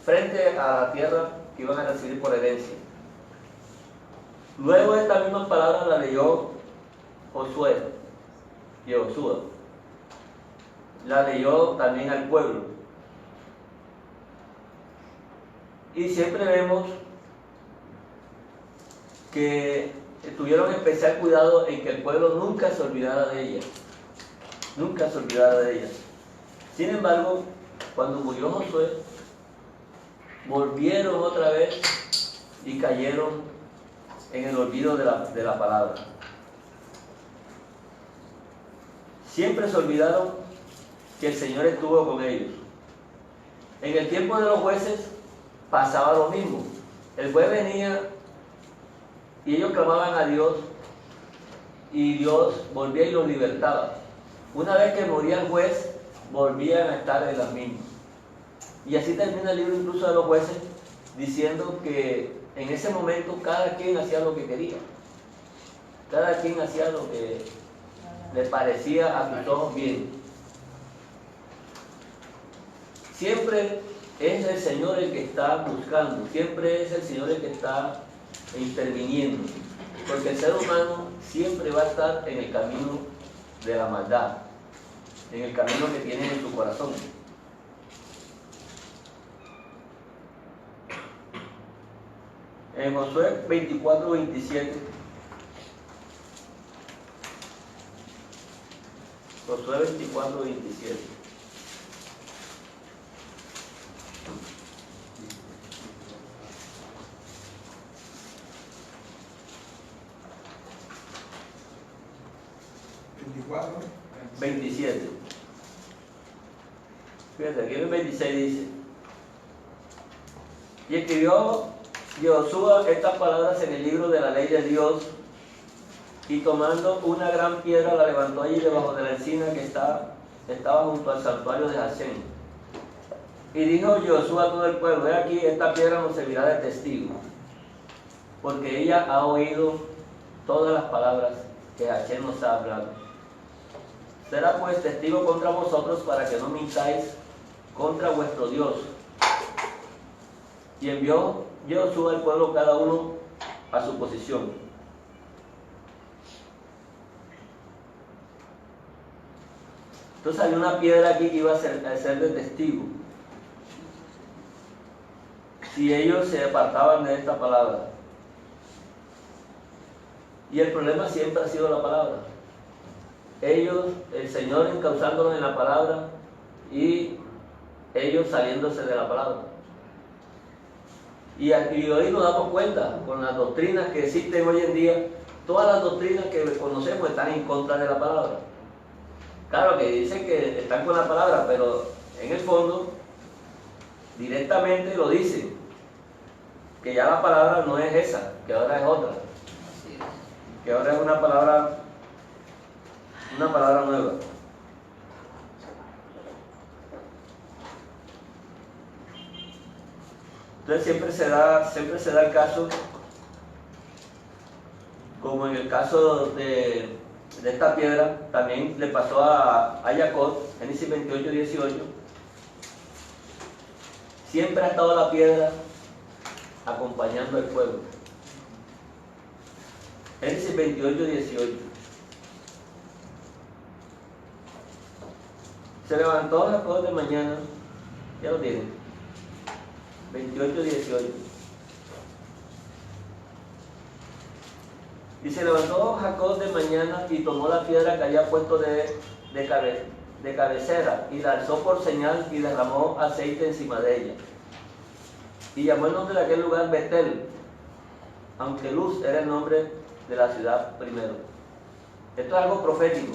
frente a la tierra que iban a recibir por herencia. Luego estas mismas palabras las leyó Josué y Yehoshua. La leyó también al pueblo. Y siempre vemos que tuvieron especial cuidado en que el pueblo nunca se olvidara de ella. Nunca se olvidara de ella. Sin embargo, cuando murió Josué, volvieron otra vez y cayeron en el olvido de la palabra. Siempre se olvidaron que el Señor estuvo con ellos. En el tiempo de los jueces pasaba lo mismo. El juez venía y ellos clamaban a Dios y Dios volvía y los libertaba. Una vez que moría el juez, volvían a estar en las mismas. Y así termina el libro incluso de los jueces, diciendo que en ese momento cada quien hacía lo que quería. Cada quien hacía lo que le parecía a sus ojos bien. Siempre es el Señor el que está buscando, siempre es el Señor el que está interviniendo, porque el ser humano siempre va a estar en el camino de la maldad, en el camino que tiene en su corazón. En Josué 24:27, Josué 24:27. ¿24? 27. Fíjate, aquí en el 26 dice: y escribió Josué estas palabras en el libro de la ley de Dios, y tomando una gran piedra la levantó allí debajo de la encina que estaba junto al santuario de Hashem. Y dijo Josué a todo el pueblo: he aquí, esta piedra nos servirá de testigo, porque ella ha oído todas las palabras que Hashem nos ha hablado. Será pues testigo contra vosotros para que no mintáis contra vuestro Dios. Y envió Josué al pueblo cada uno a su posición. Entonces había una piedra aquí que iba a ser de testigo si ellos se apartaban de esta palabra. Y el problema siempre ha sido la palabra. Ellos, el Señor encauzándolos en la palabra y ellos saliéndose de la palabra. Y hoy nos damos cuenta con las doctrinas que existen hoy en día, todas las doctrinas que conocemos están en contra de la palabra. Claro que dicen que están con la palabra, pero en el fondo directamente lo dicen, que ya la palabra no es esa, que ahora es otra, que ahora es una palabra nueva. Entonces siempre se da el caso, como en el caso de esta piedra, también le pasó a Jacob, Génesis 28:18. Siempre ha estado la piedra acompañando al pueblo. Génesis 28:18. Se levantó Jacob de mañana, ya lo tienen, 28:18. Y se levantó Jacob de mañana y tomó la piedra que había puesto de cabecera y la alzó por señal y derramó aceite encima de ella. Y llamó el nombre de aquel lugar Betel, aunque Luz era el nombre de la ciudad primero. Esto es algo profético.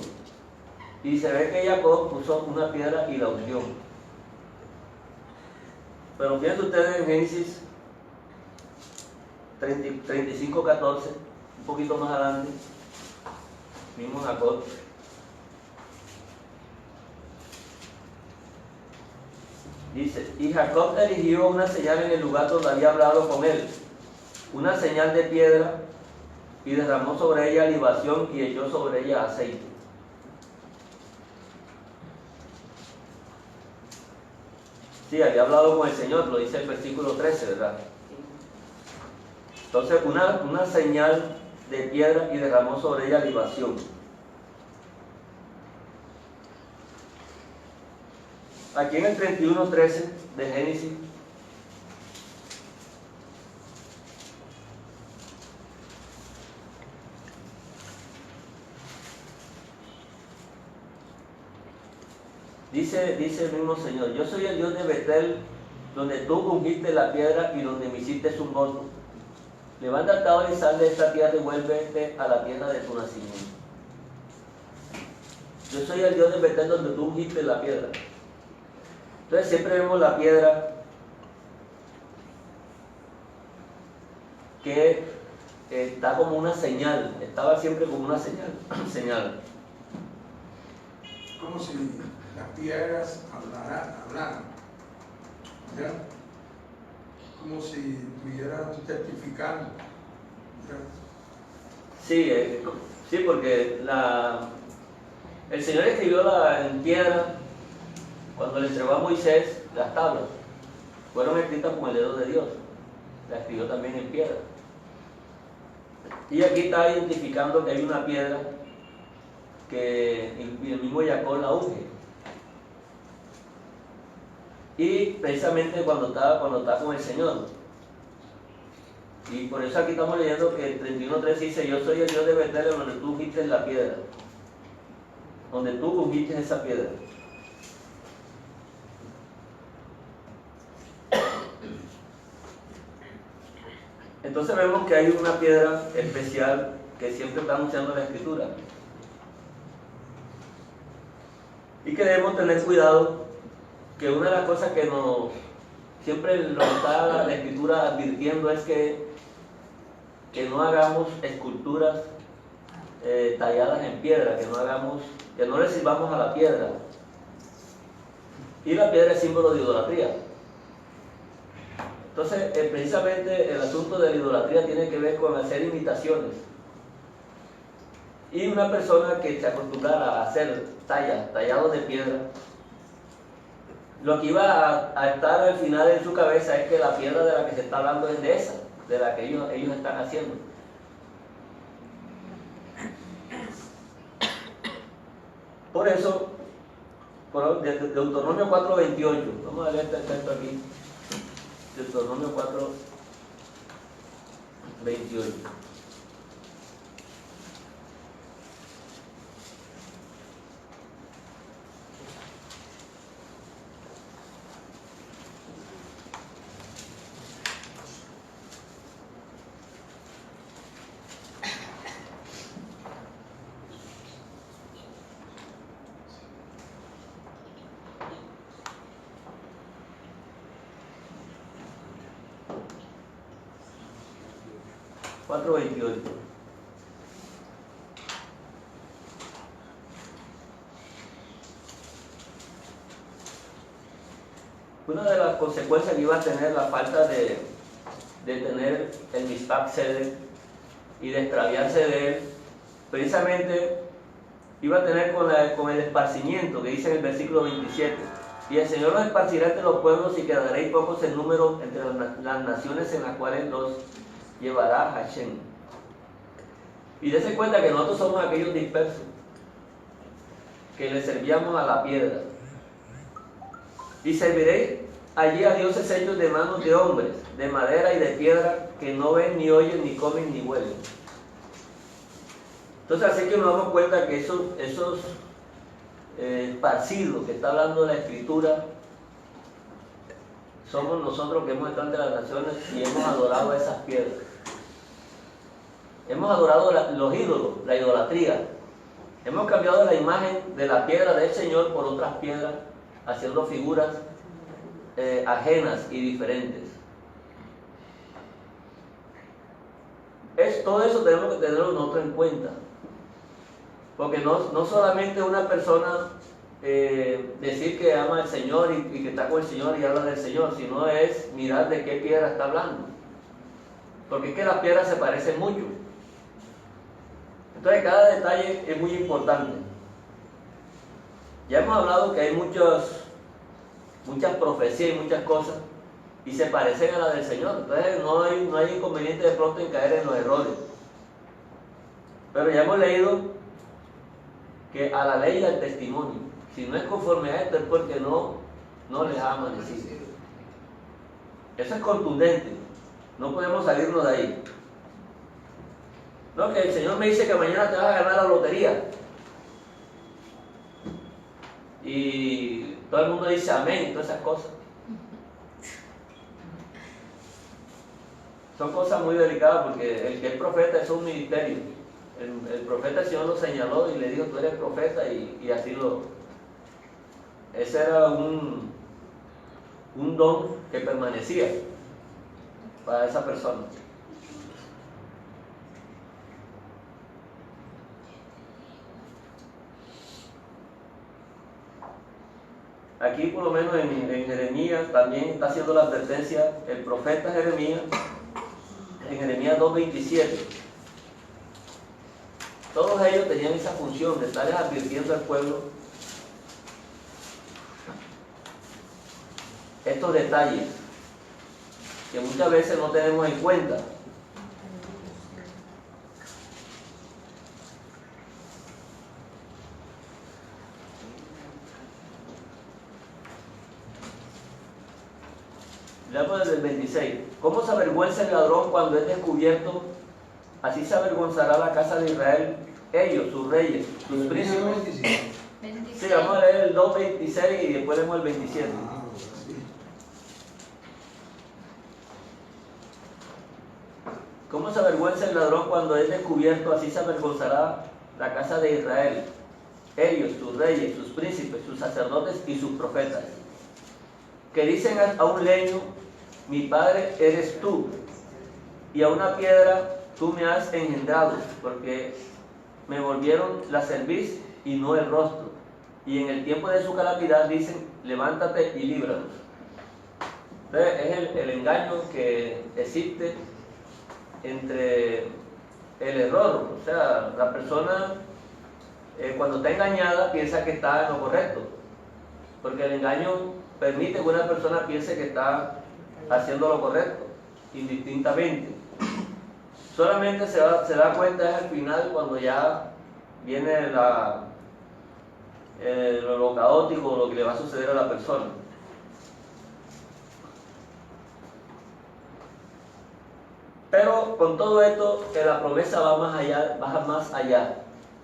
Y se ve que Jacob puso una piedra y la ungió. Pero fíjense ustedes en Génesis 35:14, un poquito más adelante, mismo Jacob. Dice: y Jacob erigió una señal en el lugar donde había hablado con él, una señal de piedra, y derramó sobre ella libación y echó sobre ella aceite. Sí, había hablado con el Señor, lo dice el versículo 13, ¿verdad? Entonces, una señal de piedra y derramó sobre ella libación. Aquí en el 31:13 de Génesis, dice el mismo Señor: yo soy el Dios de Betel, donde tú ungiste la piedra y donde me hiciste un voto. Levántate ahora y sal de esta tierra y vuélvete a la tierra de tu nacimiento. Yo soy el Dios de Betel, donde tú ungiste la piedra. Entonces siempre vemos la piedra que está como una señal, estaba siempre como una señal. Como si las piedras hablaran. ¿Ya? Como si estuvieras testificando. ¿Ya? Sí, sí, porque el Señor escribió en piedra, cuando le entregó a Moisés las tablas, fueron escritas con el dedo de Dios, la escribió también en piedra. Y aquí está identificando que hay una piedra que el mismo Jacob la unge. Y precisamente cuando está con el Señor. Y por eso aquí estamos leyendo que el 31.3 dice: yo soy el Dios de Betel, donde tú ungiste la piedra. Donde tú ungiste esa piedra. Entonces vemos que hay una piedra especial que siempre está anunciando la Escritura. Y que debemos tener cuidado, que una de las cosas que siempre nos está la Escritura advirtiendo es que no hagamos esculturas talladas en piedra, que no le sirvamos a la piedra. Y la piedra es símbolo de idolatría. Entonces, precisamente el asunto de la idolatría tiene que ver con hacer imitaciones. Y una persona que se acostumbrara a hacer tallados de piedra, lo que iba a estar al final en su cabeza es que la piedra de la que se está hablando es de esa, de la que ellos están haciendo. Por eso, Deuteronomio 4.28, vamos a leer este texto aquí. Deuteronomio 4.28. Una de las consecuencias que iba a tener la falta de tener el Mishpat Seder y de extraviarse de él, precisamente iba a tener con el esparcimiento que dice en el versículo 27. Y el Señor los esparcirá entre los pueblos y quedaréis pocos en número entre las naciones en las cuales los llevará Hashem. Y dése cuenta que nosotros somos aquellos dispersos que le servíamos a la piedra. Y serviréis allí a dioses hechos de manos de hombres, de madera y de piedra, que no ven, ni oyen, ni comen, ni huelen. Entonces así que nos damos cuenta que esos esparcidos que está hablando la Escritura, somos nosotros que hemos estado entre las naciones y hemos adorado a esas piedras. Hemos adorado los ídolos, la idolatría. Hemos cambiado la imagen de la piedra del Señor por otras piedras, haciendo figuras ajenas y diferentes. Todo eso tenemos que tenerlo nosotros en cuenta. Porque no solamente una persona decir que ama al Señor y que está con el Señor y habla del Señor, sino es mirar de qué piedra está hablando. Porque es que las piedras se parecen mucho. Entonces cada detalle es muy importante. Ya hemos hablado que hay muchas profecías y muchas cosas y se parecen a la del Señor. Entonces no hay inconveniente de pronto en caer en los errores. Pero ya hemos leído que a la ley y al testimonio, si no es conforme a esto es porque no les ha amanecido. Eso es contundente. No podemos salirnos de ahí. No, que el Señor me dice que mañana te vas a ganar la lotería. Y todo el mundo dice amén y todas esas cosas. Son cosas muy delicadas porque el que es profeta es un ministerio. El profeta, el Señor lo señaló y le dijo: tú eres profeta, y así ese era un don que permanecía para esa persona. aquí por lo menos en Jeremías también está haciendo la advertencia el profeta Jeremías, en Jeremías 2:27. Todos ellos tenían esa función de estarles advirtiendo al pueblo estos detalles que muchas veces no tenemos en cuenta. Leamos desde el 26. ¿Cómo se avergüenza el ladrón cuando es descubierto? Así se avergonzará la casa de Israel, ellos, sus reyes, sus príncipes. 26. Sí, vamos a leer el 2:26 y después leemos el 27. ¿Cómo se avergüenza el ladrón cuando es descubierto? Así se avergonzará la casa de Israel, ellos, sus reyes, sus príncipes, sus sacerdotes y sus profetas, que dicen a un leño, mi padre eres tú, y a una piedra tú me has engendrado, porque me volvieron la cerviz y no el rostro. Y en el tiempo de su calamidad dicen, levántate y líbranos. Entonces, es el engaño que existe entre el error. O sea, la persona cuando está engañada piensa que está en lo correcto, porque el engaño permite que una persona piense que está haciendo lo correcto, indistintamente. Solamente se da cuenta al final, cuando ya viene lo caótico, lo que le va a suceder a la persona. Pero con todo esto, la promesa va más allá.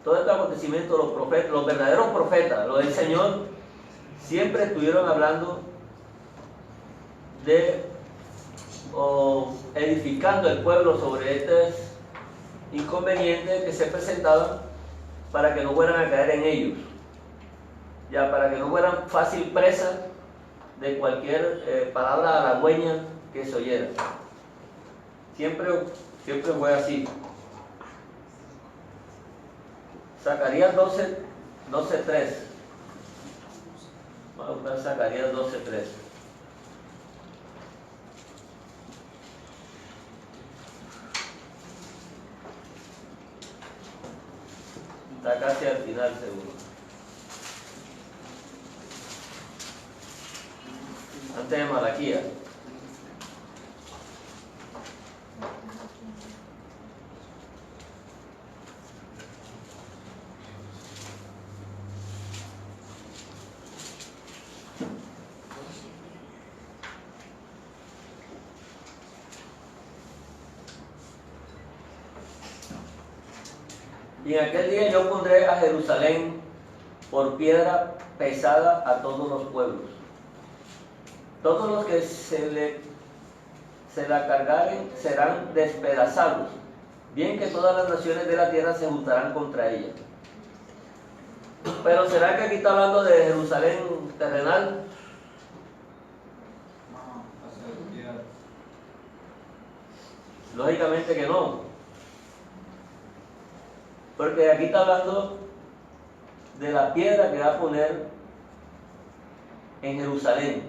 Todo este acontecimiento, los profetas, los verdaderos profetas, los del Señor, siempre estuvieron hablando edificando el pueblo sobre estos inconvenientes que se presentaban, para que no fueran a caer en ellos, ya, para que no fueran fácil presa de cualquier palabra halagüeña que se oyera. Siempre fue así. Zacarías 12:3. Vamos a buscar Zacarías 12:3. Está casi al final, seguro. Antes de Malaquías. Y en aquel día yo pondré a Jerusalén por piedra pesada a todos los pueblos. Todos los que se la cargaren serán despedazados, bien que todas las naciones de la tierra se juntarán contra ella. Pero ¿será que aquí está hablando de Jerusalén terrenal? Lógicamente que no. Porque aquí está hablando de la piedra que va a poner en Jerusalén.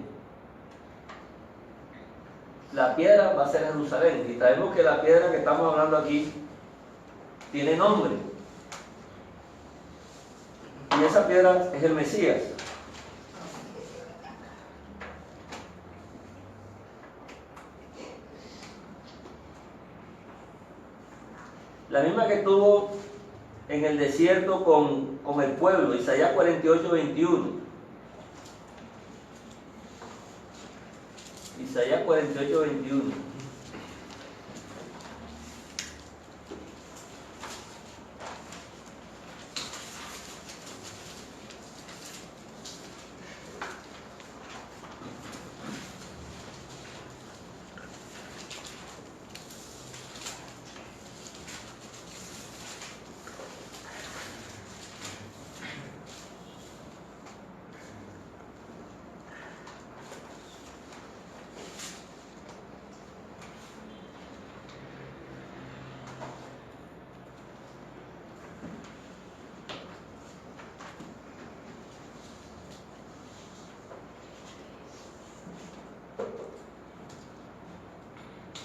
La piedra va a ser Jerusalén. Y sabemos que la piedra que estamos hablando aquí tiene nombre. Y esa piedra es el Mesías. La misma que tuvo en el desierto con el pueblo, Isaías 48:21. Isaías 48:21.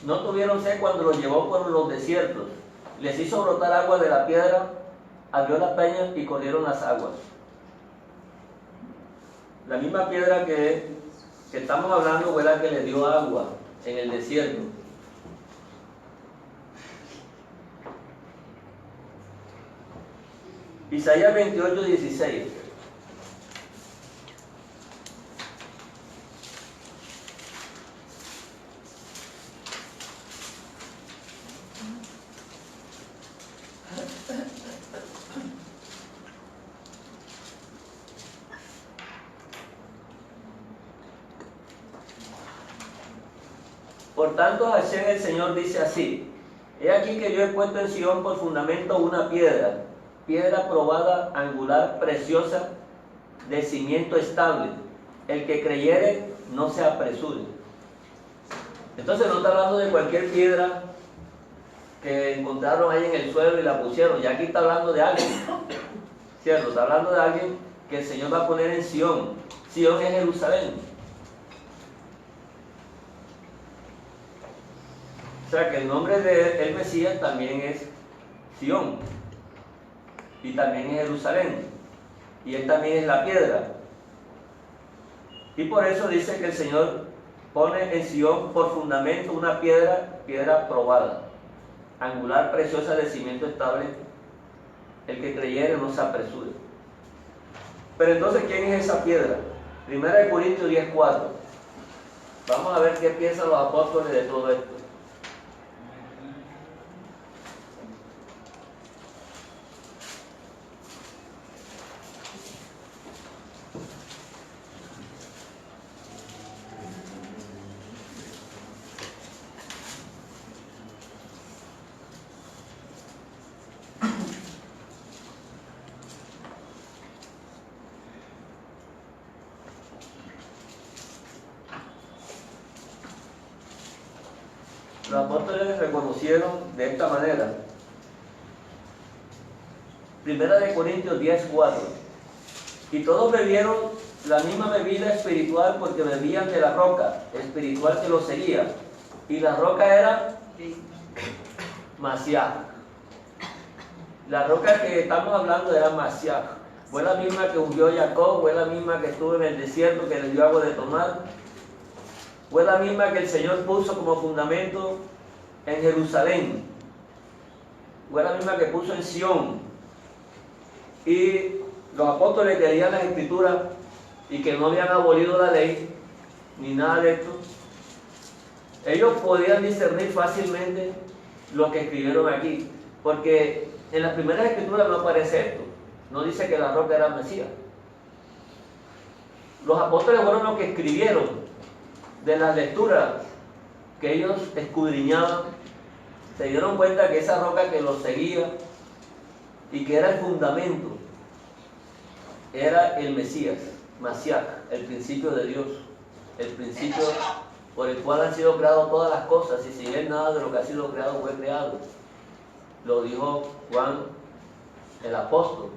No tuvieron sed cuando los llevó por los desiertos. Les hizo brotar agua de la piedra, abrió las peñas y corrieron las aguas. La misma piedra que estamos hablando fue la que le dio agua en el desierto. Isaías 28:16. Por tanto, Hashem el Señor dice así: he aquí que yo he puesto en Sion por fundamento una piedra, piedra probada, angular, preciosa, de cimiento estable. El que creyere, no se apresure. Entonces no está hablando de cualquier piedra que encontraron ahí en el suelo y la pusieron. Ya aquí está hablando de alguien, ¿cierto? Está hablando de alguien que el Señor va a poner en Sion. Sion es Jerusalén. O sea que el nombre del Mesías también es Sion. Y también es Jerusalén. Y él también es la piedra. Y por eso dice que el Señor pone en Sion por fundamento una piedra, piedra probada, angular, preciosa, de cimiento estable. El que creyere no se apresure. Pero entonces, ¿quién es esa piedra? 1 Corintios 10:4. Vamos a ver qué piensan los apóstoles de todo esto. Los apóstoles reconocieron de esta manera. 1 Corintios 10:4. Y todos bebieron la misma bebida espiritual porque bebían de la roca espiritual que los seguía. Y la roca era Masiach. La roca que estamos hablando era Masiach. Fue la misma que ungió Jacob, fue la misma que estuvo en el desierto, que le dio agua de tomar. Fue la misma que el Señor puso como fundamento en Jerusalén. Fue la misma que puso en Sion. Y los apóstoles que leían las Escrituras y que no habían abolido la ley, ni nada de esto, ellos podían discernir fácilmente lo que escribieron aquí. Porque en las primeras Escrituras no aparece esto. No dice que la roca era Mesías. Los apóstoles fueron los que escribieron de las lecturas que ellos escudriñaban. Se dieron cuenta que esa roca que los seguía y que era el fundamento era el Mesías, Masiach, el principio de Dios, el principio por el cual han sido creadas todas las cosas, y sin él nada de lo que ha sido creado fue creado. Lo dijo Juan el apóstol.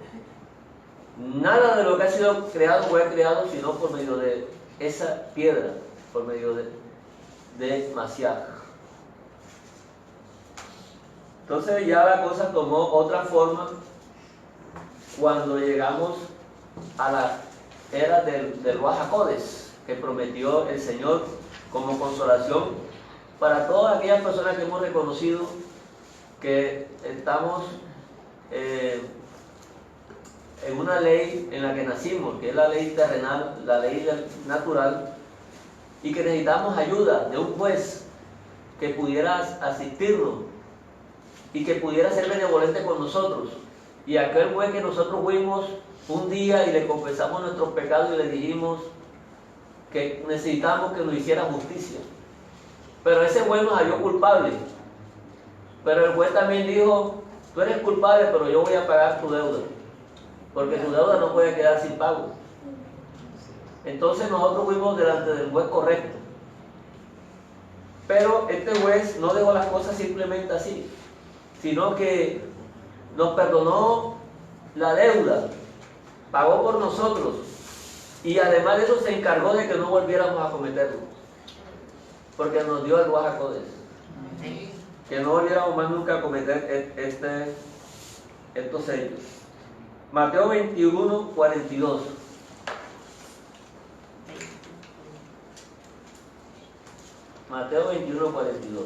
Nada de lo que ha sido creado fue creado sino por medio de esa piedra, por medio de Masiach. Entonces ya la cosa tomó otra forma cuando llegamos a la era del Ruach HaKodesh, que prometió el Señor como consolación para todas aquellas personas que hemos reconocido que estamos en una ley en la que nacimos, que es la ley terrenal, la ley natural, y que necesitamos ayuda de un juez que pudiera asistirnos y que pudiera ser benevolente con nosotros. Y aquel juez que nosotros fuimos un día y le confesamos nuestros pecados y le dijimos que necesitamos que nos hiciera justicia. Pero ese juez nos halló culpable. Pero el juez también dijo: tú eres culpable, pero yo voy a pagar tu deuda, porque tu deuda no puede quedar sin pago. Entonces nosotros fuimos delante del juez correcto. Pero este juez no dejó las cosas simplemente así, sino que nos perdonó la deuda, pagó por nosotros, y además de eso se encargó de que no volviéramos a cometerlo, porque nos dio el Ruach HaKodesh. Que no volviéramos más nunca a cometer estos hechos. Mateo 21, 42. Mateo 21, 42.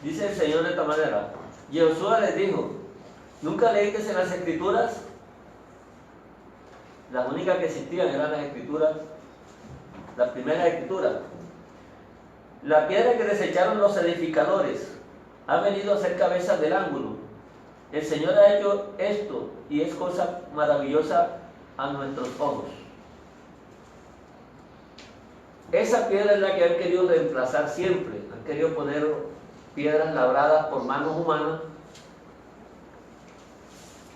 Dice el Señor de esta manera: y Josué les dijo, ¿nunca leíste en las Escrituras? Las únicas que existían eran las Escrituras, las primeras Escrituras. La piedra que desecharon los edificadores ha venido a ser cabeza del ángulo. El Señor ha hecho esto y es cosa maravillosa a nuestros ojos. Esa piedra es la que han querido reemplazar siempre. Han querido poner piedras labradas por manos humanas,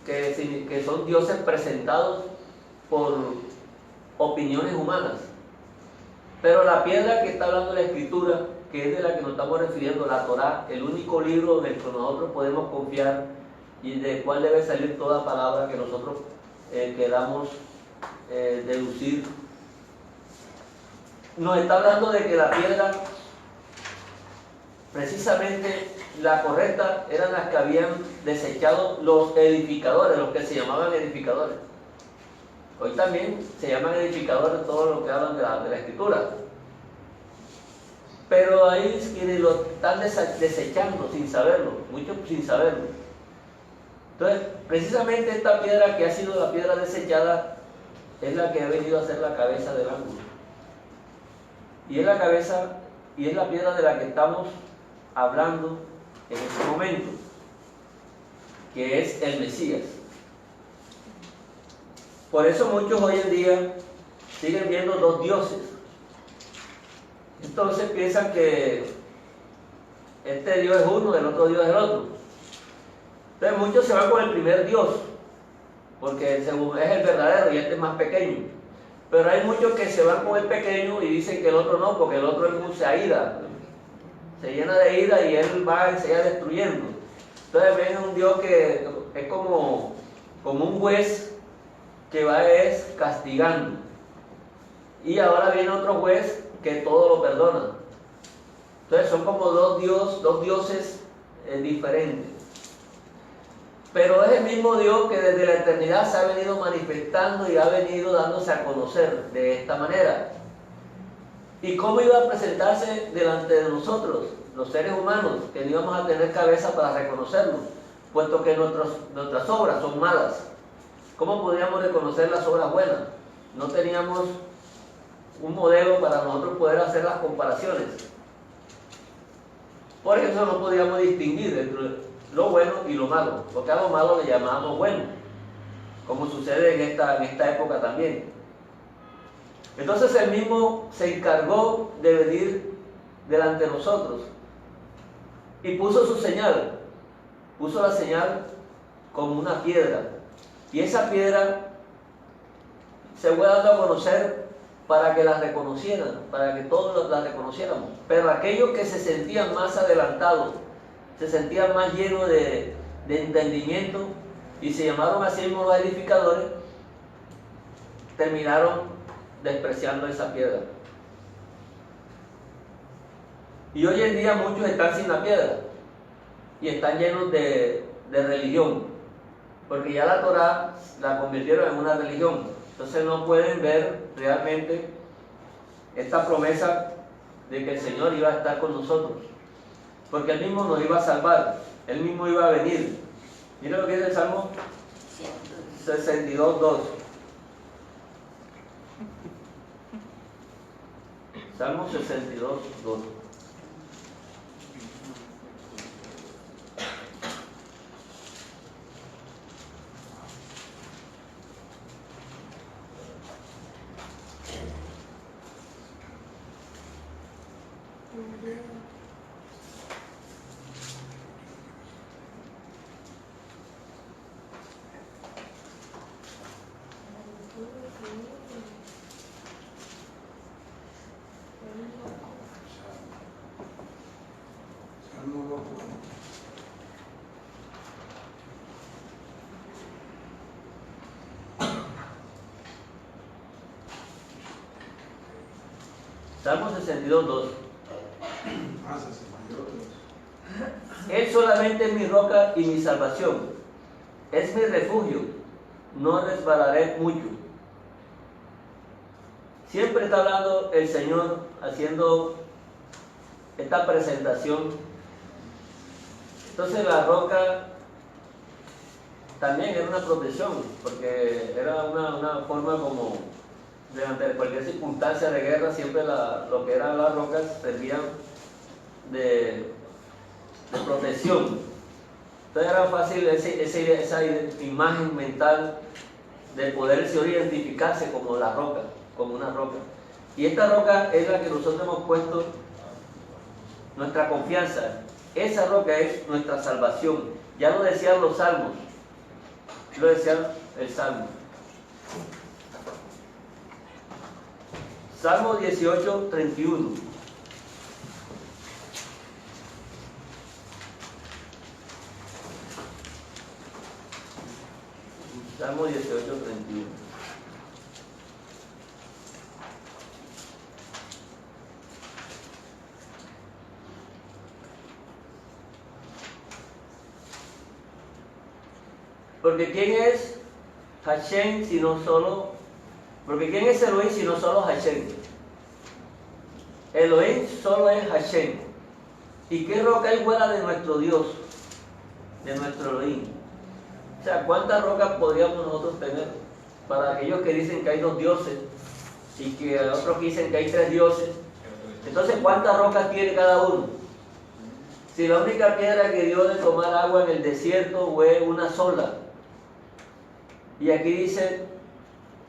que son dioses presentados por opiniones humanas. Pero la piedra que está hablando la Escritura, que es de la que nos estamos refiriendo, la Torá, el único libro del que nosotros podemos confiar y del cual debe salir toda palabra que nosotros queramos deducir, nos está hablando de que la piedra, precisamente la correcta, eran las que habían desechado los edificadores, los que se llamaban edificadores. Hoy también se llaman edificadores todos los que hablan de la Escritura. Pero hay quienes lo están desechando sin saberlo, muchos sin saberlo. Entonces, precisamente esta piedra que ha sido la piedra desechada es la que ha venido a ser la cabeza del ángulo. Y es la cabeza y es la piedra de la que estamos hablando en este momento, que es el Mesías. Por eso muchos hoy en día siguen viendo dos dioses. Entonces piensan que este Dios es uno, el otro Dios es el otro. Entonces muchos se van con el primer Dios, porque es el verdadero y este es más pequeño. Pero hay muchos que se van con el pequeño y dicen que el otro no, porque el otro es muy ira, se llena de ira y él va a enseguida destruyendo. Entonces ven un Dios que es como un juez que va castigando. Y ahora viene otro juez que todo lo perdona. Entonces son como dos dioses diferentes. Pero es el mismo Dios que desde la eternidad se ha venido manifestando y ha venido dándose a conocer de esta manera. ¿Y cómo iba a presentarse delante de nosotros, los seres humanos, que no íbamos a tener cabeza para reconocerlo, puesto que nuestras obras son malas? ¿Cómo podríamos reconocer las obras buenas? No teníamos un modelo para nosotros poder hacer las comparaciones. Por eso no podíamos distinguir entre lo bueno y lo malo, porque a lo malo le llamábamos bueno, como sucede en esta época también. Entonces él mismo se encargó de venir delante de nosotros y puso su señal, puso la señal como una piedra, y esa piedra se fue dando a conocer para que la reconocieran, para que todos la reconociéramos. Pero aquellos que se sentían más adelantados, se sentían más llenos de entendimiento y se llamaron así mismos los edificadores, terminaron despreciando esa piedra. Y hoy en día muchos están sin la piedra y están llenos de religión, porque ya la Torá la convirtieron en una religión. Entonces no pueden ver realmente esta promesa de que el Señor iba a estar con nosotros, porque Él mismo nos iba a salvar, Él mismo iba a venir. Mira lo que dice el Salmo 62:2. Salmo 62:2. Salmo 62:2. Ah, 62. Él solamente es mi roca y mi salvación. Es mi refugio. No resbalaré mucho. Siempre está hablando el Señor haciendo esta presentación. Entonces la roca también era una protección, porque era una forma como de ante cualquier circunstancia de guerra, siempre lo que eran las rocas servían de protección. Entonces era fácil esa imagen mental de poder el Señor identificarse como la roca, como una roca. Y esta roca es la que nosotros hemos puesto nuestra confianza. Esa roca es nuestra salvación. Ya lo decían los salmos. Lo decía el Salmo. Salmo 18:31. Salmo 18:31. Porque ¿quién es Hashem sino solo? Porque ¿quién es Elohim sino solo Hashem? Elohim solo es Hashem. ¿Y qué roca hay fuera de nuestro Dios? De nuestro Elohim. O sea, ¿cuántas rocas podríamos nosotros tener? Para aquellos que dicen que hay 2 dioses y que otros que dicen que hay 3 dioses. Entonces, ¿cuántas rocas tiene cada uno? Si la única piedra que dio de tomar agua en el desierto fue una sola. Y aquí dice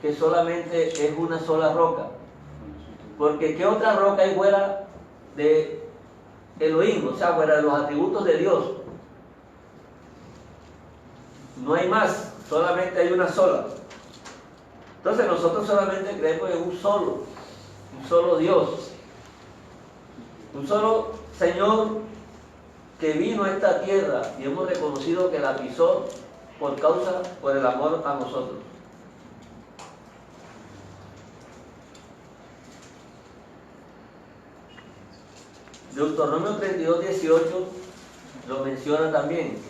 que solamente es una sola roca. Porque ¿qué otra roca hay fuera de Elohim? O sea, fuera de los atributos de Dios. No hay más, solamente hay una sola. Entonces nosotros solamente creemos en un solo Dios. Un solo Señor que vino a esta tierra y hemos reconocido que la pisó por el amor a nosotros. Deuteronomio 32:18 lo menciona también.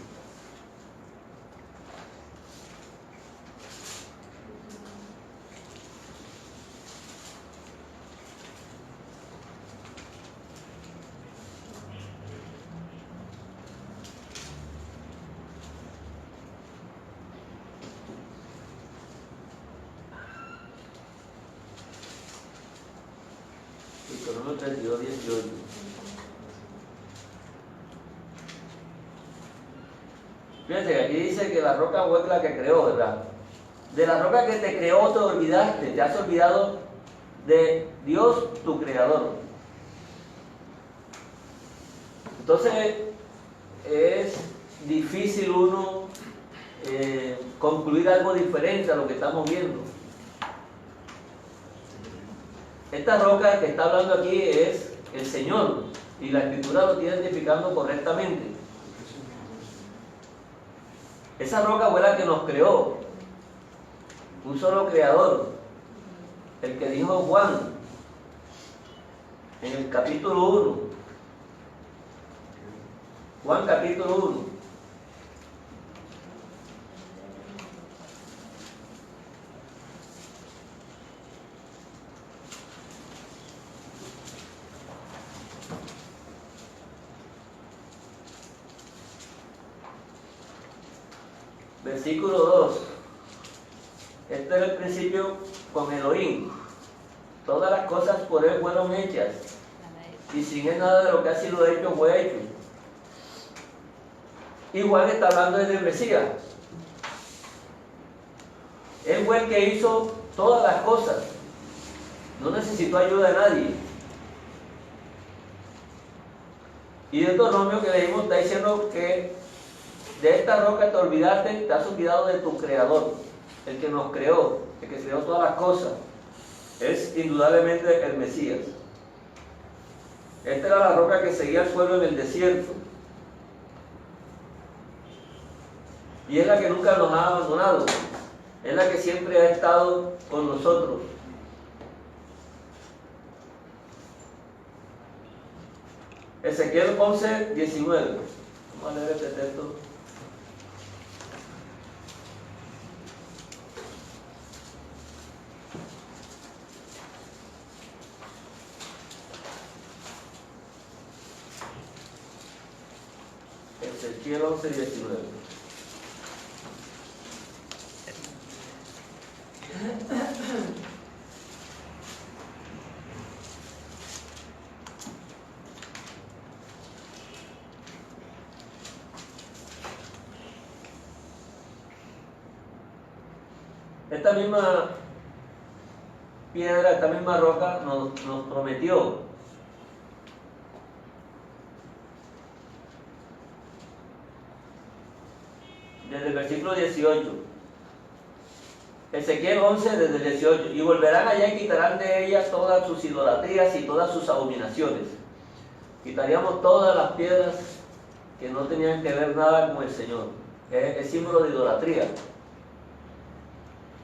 Deuteronomio 32:18. Fíjense que aquí dice que la roca fue la que creó, ¿verdad? De la roca que te creó te olvidaste, te has olvidado de Dios, tu creador. Entonces es difícil uno concluir algo diferente a lo que estamos viendo. Esta roca que está hablando aquí es el Señor, y la Escritura lo está identificando correctamente. Esa roca fue la que nos creó, un solo creador, el que dijo Juan en el capítulo 1. Juan capítulo 1. Versículo 2. Este era el principio con Elohim. Todas las cosas por él fueron hechas, y sin él nada de lo que ha sido hecho fue hecho. Y Juan está hablando del Mesías. Él fue el que hizo todas las cosas. No necesitó ayuda de nadie. Y Deuteronomio que leímos está diciendo que de esta roca te olvidaste, te has olvidado de tu creador, el que nos creó, el que creó todas las cosas. Es indudablemente el Mesías. Esta era la roca que seguía al pueblo en el desierto. Y es la que nunca nos ha abandonado. Es la que siempre ha estado con nosotros. Ezequiel 11, 19. Vamos a leer este texto. Ezequiel 11, 19. Esta misma piedra, esta misma roca nos prometió desde el versículo 18. Ezequiel 11 desde el 18. Y volverán allá y quitarán de ella todas sus idolatrías y todas sus abominaciones. Quitaríamos todas las piedras que no tenían que ver nada con el Señor. Es símbolo de idolatría.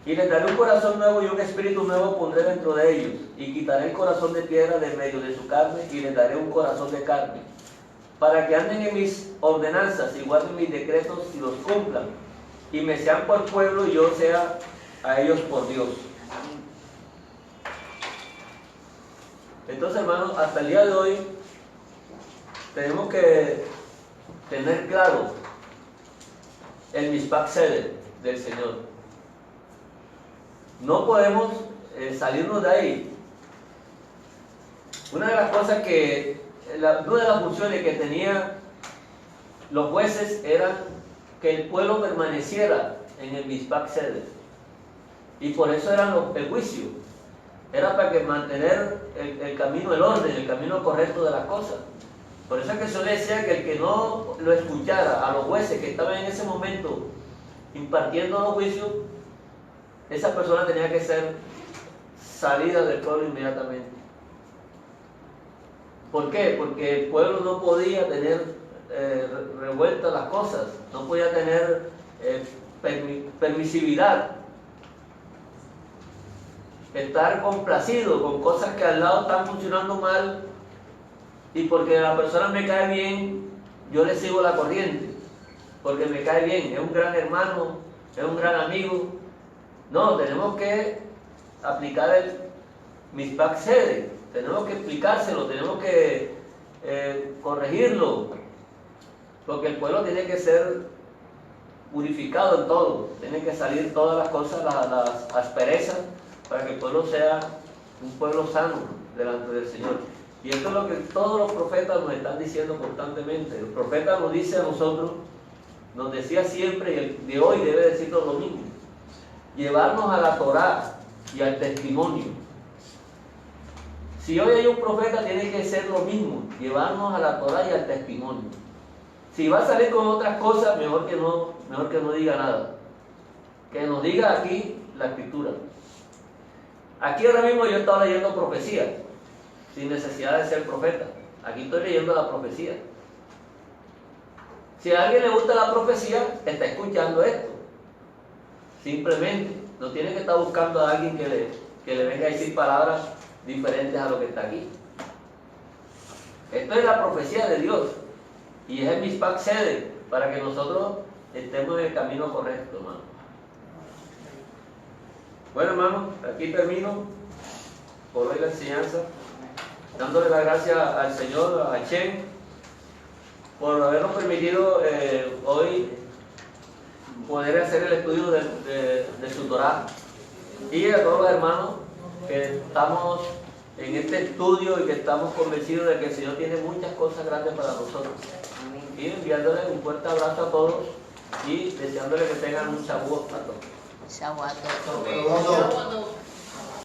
Y les daré un corazón nuevo y un espíritu nuevo pondré dentro de ellos. Y quitaré el corazón de piedra de medio de su carne y les daré un corazón de carne. Para que anden en mis ordenanzas y guarden mis decretos y los cumplan. Y me sean por pueblo y yo sea a ellos por Dios. Entonces, hermanos, hasta el día de hoy tenemos que tener claro el Mishpat Seder del Señor. No podemos salirnos de ahí. Una de las cosas una de las funciones que tenían los jueces era que el pueblo permaneciera en el Mishpat Seder. Y por eso era el juicio. Era para que mantener el camino, el orden, el camino correcto de las cosas. Por eso es que yo le decía que el que no lo escuchara a los jueces que estaban en ese momento impartiendo los juicios, esa persona tenía que ser salida del pueblo inmediatamente. ¿Por qué? Porque el pueblo no podía tener revueltas las cosas, no podía tener permisividad, estar complacido con cosas que al lado están funcionando mal y porque la persona me cae bien, yo le sigo la corriente, porque me cae bien, es un gran hermano, es un gran amigo. No, tenemos que aplicar el Mishpat Seder, tenemos que explicárselo, tenemos que corregirlo, porque el pueblo tiene que ser purificado en todo, tienen que salir todas las cosas, las asperezas, para que el pueblo sea un pueblo sano delante del Señor. Y esto es lo que todos los profetas nos están diciendo constantemente. El profeta nos dice a nosotros, nos decía siempre, y el de hoy debe decirlo lo mismo: llevarnos a la Torá y al testimonio. Si hoy hay un profeta, tiene que ser lo mismo, llevarnos a la Torá y al testimonio. Si va a salir con otras cosas, mejor que no diga nada. Que nos diga aquí la Escritura. Aquí ahora mismo yo estaba leyendo profecía, sin necesidad de ser profeta. Aquí estoy leyendo la profecía. Si a alguien le gusta la profecía, está escuchando esto. Simplemente, no tiene que estar buscando a alguien que le venga a decir palabras diferentes a lo que está aquí. Esto es la profecía de Dios y es el Mishpat Seder para que nosotros estemos en el camino correcto, hermano. Bueno, hermano, aquí termino por hoy la enseñanza, dándole las gracias al Señor, a Chen, por habernos permitido hoy poder hacer el estudio de su Torá, y a todos los hermanos que estamos en este estudio y que estamos convencidos de que el Señor tiene muchas cosas grandes para nosotros. Y enviándoles un fuerte abrazo a todos y deseándoles que tengan un Shavuot a todos. Shavuot. Shavuot.